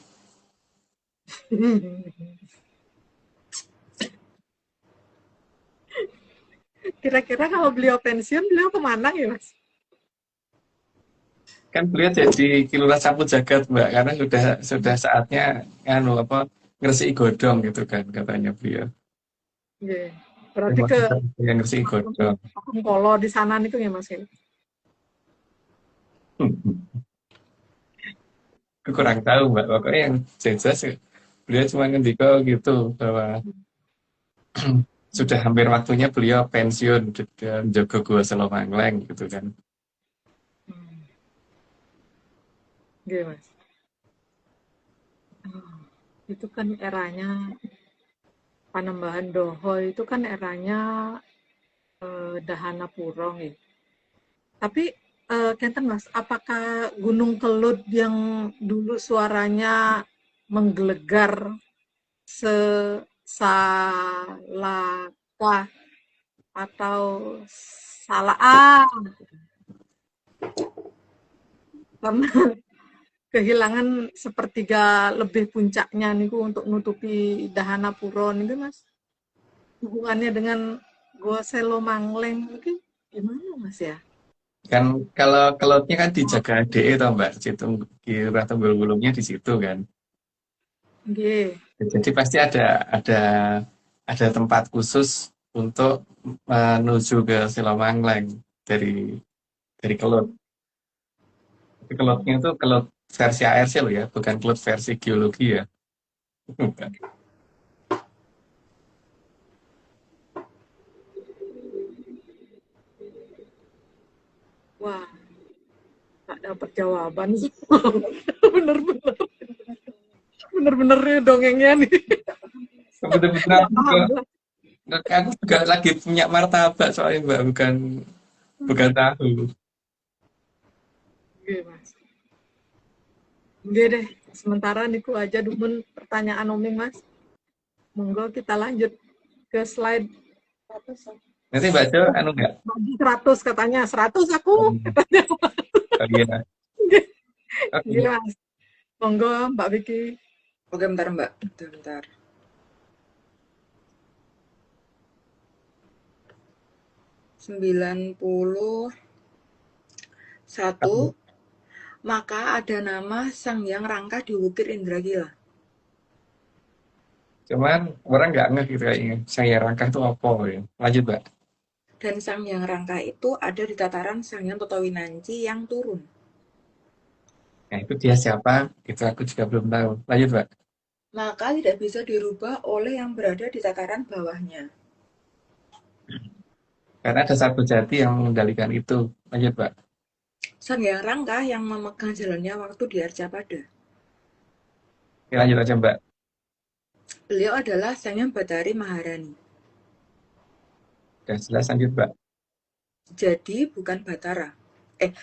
Kira-kira kalau beliau pensiun, beliau kemana ya, Mas? Kan beliau jadi kilurah sapu jagat Mbak, karena sudah saatnya anu apa ngresiki godong gitu kan katanya beliau. Yeah. Berarti ke Yang ngresiki godong. Patung Kolo di sana itu ya, Mas? Aku kurang tahu Mbak, pokoknya yang jelas beliau cuma ngendiko gitu bahwa sudah hampir waktunya beliau pensiun dan jaga gua Selomangkleng gitu kan. Iya, Mas. Itu kan eranya Panembahan Doho itu kan eranya Dahana Purong ya. Tapi Kenten Mas, apakah Gunung Kelut yang dulu suaranya menggelegar salakah atau salah karena kehilangan sepertiga lebih puncaknya niku untuk nutupi Dahana Puro niku Mas. Hubungannya dengan Goa Selo Mangleng mungkin gimana Mas ya? Kan kalau kelotnya kan dijaga DE tau Mbak, situ kira Tunggul-Wulungnya di situ kan. Nggih. Jadi pasti ada tempat khusus untuk menuju ke Selomangkleng dari Kelut. Tapi Kelutnya itu Kelut versi ARC loh ya, bukan Kelut versi geologi ya. Bukan. Wah, tak dapat jawaban sih. Bener-bener. Bener-bener dongengnya nih. Bener-bener aku juga lagi punya martabak soalnya Mbak, bukan tahu. Oke, Mas. Oke deh, sementara niku aja dulu pertanyaan Oming Mas. Monggo kita lanjut ke slide Nanti Mbak Jo, anu nggak? 100 katanya. 100 aku. Oh, iya. Oke. Iya, Mas. Monggo Mbak Vicky. Oke, bentar Mbak. Bentar. (91) maka ada nama Sang Hyang Rangka di Bukit Indragila. Cuman orang nggak ngeh gitu kayaknya. Saya Rangka itu apa ya? Lanjut Mbak. Dan Sang Hyang Rangka itu ada di tataran Sang Hyang Totowinanci yang turun. Nah itu dia siapa? Itu aku juga belum tahu. Lanjut Mbak. Maka tidak bisa dirubah oleh yang berada di tataran bawahnya. Karena ada satu jati yang mengendalikan itu. Lanjut Mbak. Sang Hyang Rangka yang memegang jalannya waktu di Arcapada. Ya, lanjut aja Mbak. Beliau adalah Sang Hyang Bathari Maharani. Udah jelas, lanjut Mbak. Jadi bukan Batara.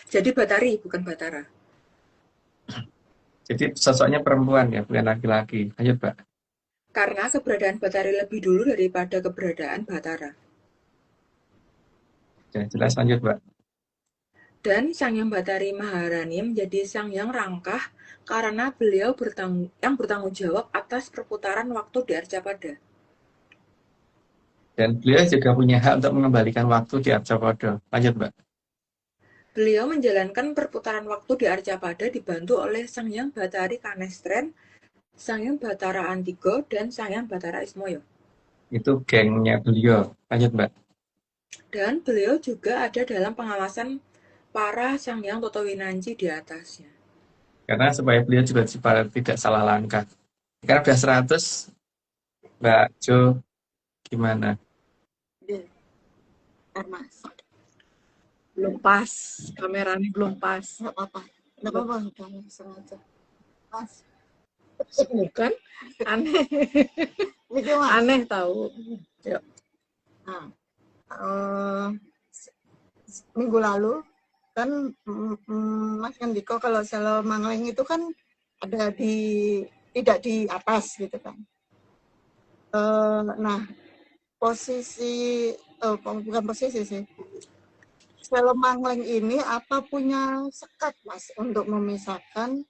Jadi Bathari bukan Batara. Jadi sosoknya perempuan ya, bukan laki-laki. Lanjut Mbak. Karena keberadaan Bathari lebih dulu daripada keberadaan Batara. Udah jelas, lanjut Mbak. Dan Sang Hyang Bathari Maharani menjadi Sang Hyang Rangkah karena beliau yang bertanggung jawab atas perputaran waktu di Arcapada. Dan beliau juga punya hak untuk mengembalikan waktu di Arcapada. Lanjut Mbak. Beliau menjalankan perputaran waktu di Arcapada dibantu oleh Sang Hyang Bathari Kanestren, Sang Hyang Bathara Antigo, dan Sang Hyang Bathara Ismoyo. Itu gengnya beliau. Lanjut Mbak. Dan beliau juga ada dalam pengawasan para Sang Hyang Totowinanci di atasnya. Karena supaya beliau juga supaya tidak salah langkah. Karena udah 100, Mbak Jo, gimana? Mas. Belum pas, kameranya belum pas. Nggak apa-apa. Nggak apa-apa. Kamu sengaja. Mas. Bukan? Aneh. Itu Mas. Aneh tahu. Yuk. Nah, minggu lalu kan Mas Andiko kalau Selo Mangleng itu kan ada tidak di atas gitu kan. Nah, posisi bukan posisi sih. Selo Mangleng ini apa punya sekat Mas untuk memisahkan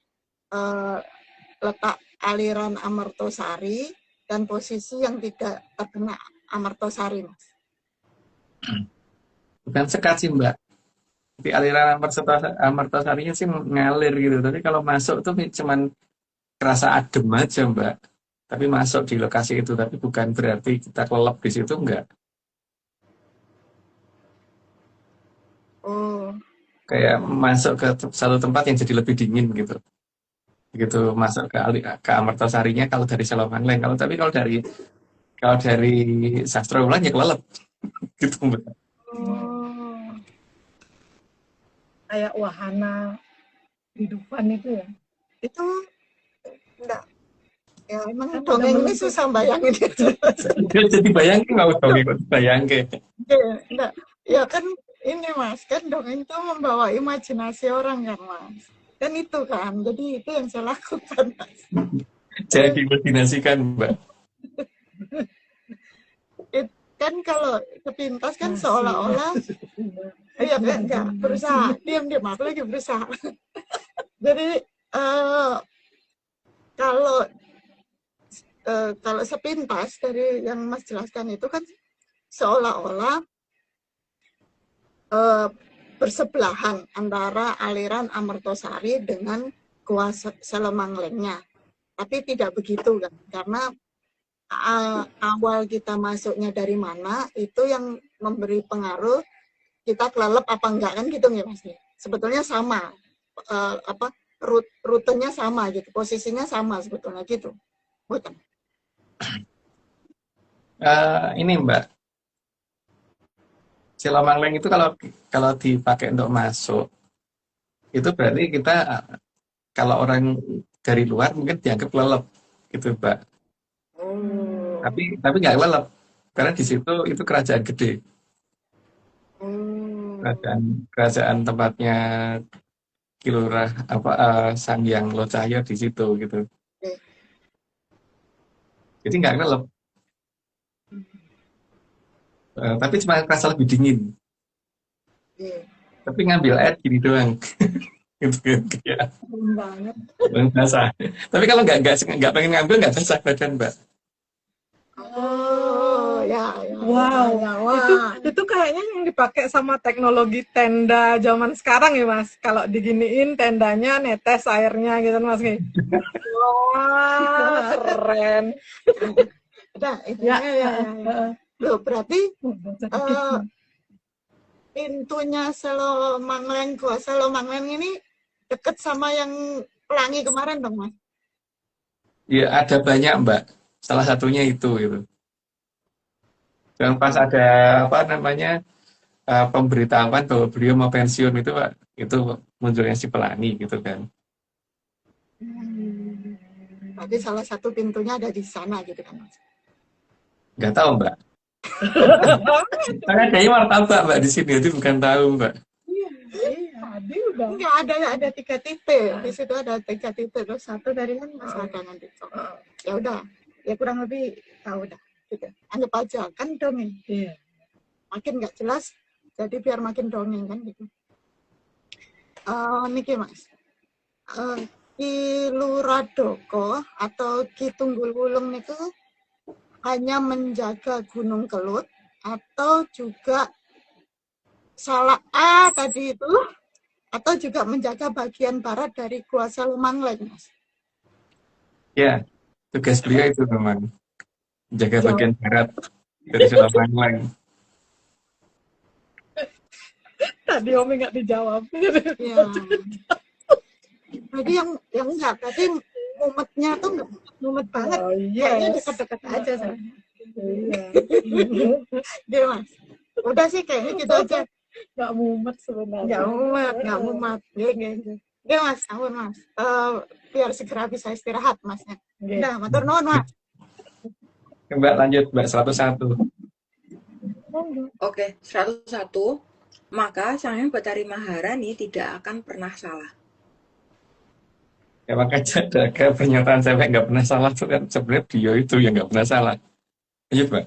letak aliran Amartosari dan posisi yang tidak terkena Amartosari Mas? Bukan sekat sih Mbak. Di aliran Amartosarinya sih ngalir gitu. Tapi kalau masuk tuh cuman kerasa adem aja Mbak. Tapi masuk di lokasi itu. Tapi bukan berarti kita kelelep di situ, enggak. Oh. Kayak masuk ke satu tempat yang jadi lebih dingin gitu. Begitu masuk ke Amartosarinya kalau dari Selo Mangleng. Tapi kalau dari Sastra Wulan ya kelelep. Gitu Mbak. Kayak wahana kehidupan itu ya. Itu enggak. Ya emang dongeng ini susah bayangin itu. Jadi bayangin mau dongeng bayangin. Enggak. Ya kan ini Mas, kan dongeng itu membawa imajinasi orang kan Mas. Kan itu kan, jadi itu yang saya lakukan Mas. Jadi imajinasikan Mbak. Kan kalau sepintas kan seolah-olah ya enggak berusaha diam aku lagi berusaha. Jadi kalau sepintas dari yang Mas jelaskan itu kan seolah-olah bersebelahan antara aliran Amartosari dengan Gua Selo Manglengnya. Tapi tidak begitu kan, karena awal kita masuknya dari mana itu yang memberi pengaruh kita kelelep apa enggak kan gitu ya Mas. Sebetulnya sama, rutenya sama gitu, posisinya sama sebetulnya gitu, bukan? Ini Mbak, Selo Mangleng itu kalau dipakai untuk masuk itu berarti kita kalau orang dari luar mungkin dianggap kelelep gitu Mbak. Tapi nggak kelelep karena di situ itu kerajaan gede. Kerajaan tempatnya Kilurah Sang Hyang Locahya di situ gitu. Jadi nggak kelelep. Tapi cuma kerasa lebih dingin. Tapi ngambil air gini doang. Gitu ya. Banget. Basah. Tapi kalau nggak pengen ngambil nggak basah badan Mbak. Oh ya. Wow, itu kayaknya yang dipakai sama teknologi tenda zaman sekarang ya Mas. Kalau diginiin tendanya netes airnya gitu Mas. Wah, keren. Nah, ya. Loh, berarti pintunya Selo Mangleng, Gua Selo Mangleng ini deket sama yang Pelangi kemarin dong Mas? Ya ada banyak Mbak. Salah satunya itu gitu. Dan pas ada pemberitahuan bahwa beliau mau pensiun itu Pak, itu munculnya si pelangi gitu kan. Berarti salah satu pintunya ada di sana gitu kan Mas. Nggak tahu Mbak. Saya kayaknya martabak Mbak di sini, itu bukan tahu Mbak. Tadi udah. Enggak ada 3 titik. Di situ ada 3 titik. Terus satu dari kan Mas ada nanti. Ya udah. Ya kurang lebih tahu dah. Gitu. Anggap aja kan dongeng. Iya. Makin nggak jelas, jadi biar makin dongeng kan gitu. Niki Mas. Ki Luradoko atau Ki Tunggul Wulung niku hanya menjaga Gunung Kelut atau juga salah tadi itu, atau juga menjaga bagian barat dari Gua Selemangleng, Mas? Ya, tugas beliau itu memang jaga bagian barat dari Selemangleng. Tadi Omi nggak dijawab. Ya. Jadi yang enggak, tadi mumetnya tuh nggak mumet banget. Oh Kayaknya iya. dekat-dekat aja saya. Iya. Dia Mas. Udah sih kayaknya gitu aja. Nggak mumet sebenarnya. Nggak mumet. Dia Mas, ampun Mas. Biar segera bisa istirahat Masnya. Udah, matur nuwun Mas. Mbak lanjut Mbak 101. Oke, 101. Maka Sang Hyang Bathari Maharani tidak akan pernah salah. Ya makanya jaga pernyataan sampai nggak pernah salah itu kan sebenarnya beliau itu yang nggak pernah salah. Lanjut Mbak.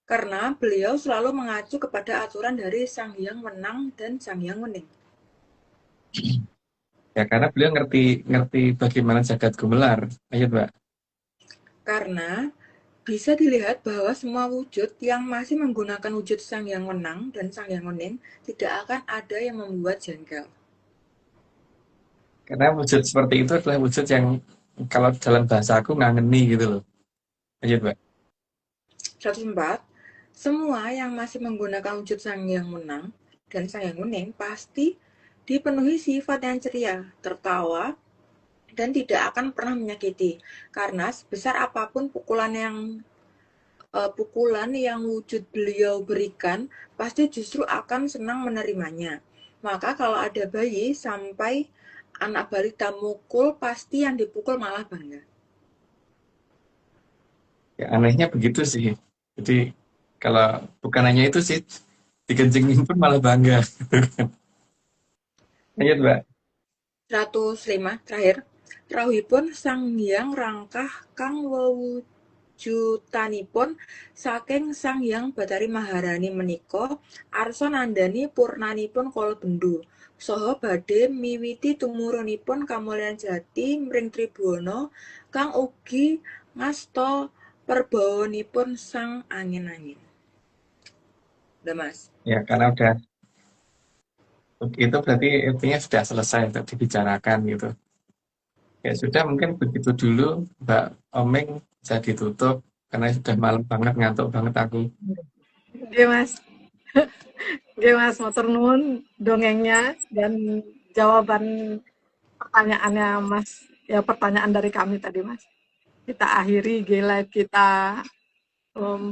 Karena beliau selalu mengacu kepada aturan dari Sang Hyang Wenang dan Sang Hyang Wening. Ya karena beliau ngerti bagaimana jagat gumelar. Lanjut Mbak. Karena bisa dilihat bahwa semua wujud yang masih menggunakan wujud Sang Hyang Wenang dan Sang Hyang Wening tidak akan ada yang membuat jengkel. Karena wujud seperti itu adalah wujud yang kalau dalam bahasa aku ngangeni gitu loh. Lanjut Mbak. 104. Semua yang masih menggunakan wujud Sang Hyang Wenang dan Sang Hyang Wening pasti dipenuhi sifat yang ceria, tertawa, dan tidak akan pernah menyakiti. Karena sebesar apapun pukulan yang wujud beliau berikan, pasti justru akan senang menerimanya. Maka kalau ada bayi sampai anak balita mukul, pasti yang dipukul malah bangga. Ya anehnya begitu sih. Jadi kalau bukan hanya itu sih, dikencingin pun malah bangga. Lanjut Mbak. 105 terakhir. Rawuhipun Sang Hyang rangkah kang wewujutanipun saking Sang Hyang Bathari Maharani menika arsa nandhani purnanipun kala bendu saha badhe miwiti tumurunipun kamulyan jati mring Tribhuwana kang ugi ngasta perbawanipun Sang Angin-Angin. Udah Mas. Ya karena udah itu berarti intinya sudah selesai untuk dibicarakan gitu. Ya sudah mungkin begitu dulu Mbak Omeng, bisa ditutup karena sudah malam banget, ngantuk banget aku. Oke Mas. Oke Mas, matur nuwun dongengnya dan jawaban pertanyaannya Mas. Ya pertanyaan dari kami tadi Mas. Kita akhiri G-Live kita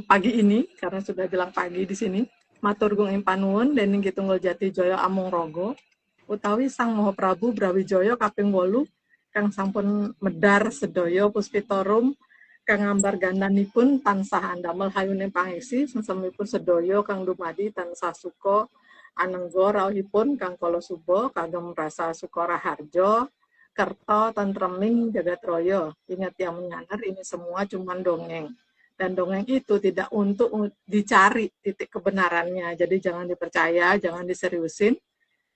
pagi ini karena sudah bilang pagi di sini. Matur gung ing panuwun dening Kitunggul Jati Jaya Amung Rogo utawi Sang Maha Prabu Brawijaya kaping 8 kang sampun medar sedaya puspitorum kang ngambar gandanipun tansah andamel hayuning pangesi sesemipun sedaya kang dumadi tansah suka anengga rawuhipun kang kala suba kagem rasa suka raharja kerta tentreming jagat raya. Ingat yang menyanar ini semua cuma dongeng. Dan dongeng itu tidak untuk dicari titik kebenarannya. Jadi jangan dipercaya, jangan diseriusin,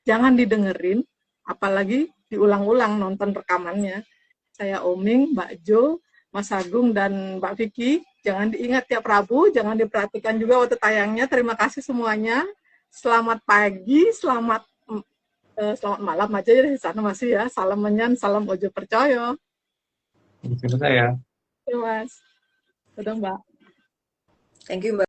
jangan didengerin, apalagi diulang-ulang nonton rekamannya. Saya Oming, Mbak Jo, Mas Agung, dan Mbak Vicky. Jangan diingat tiap Rabu, jangan diperhatikan juga waktu tayangnya. Terima kasih semuanya. Selamat pagi, selamat malam aja ya di sana masih ya. Salam menyan, salam ojo percaya. Terima kasih ya. Terima kasih. Udah Mbak. Thank you Mbak.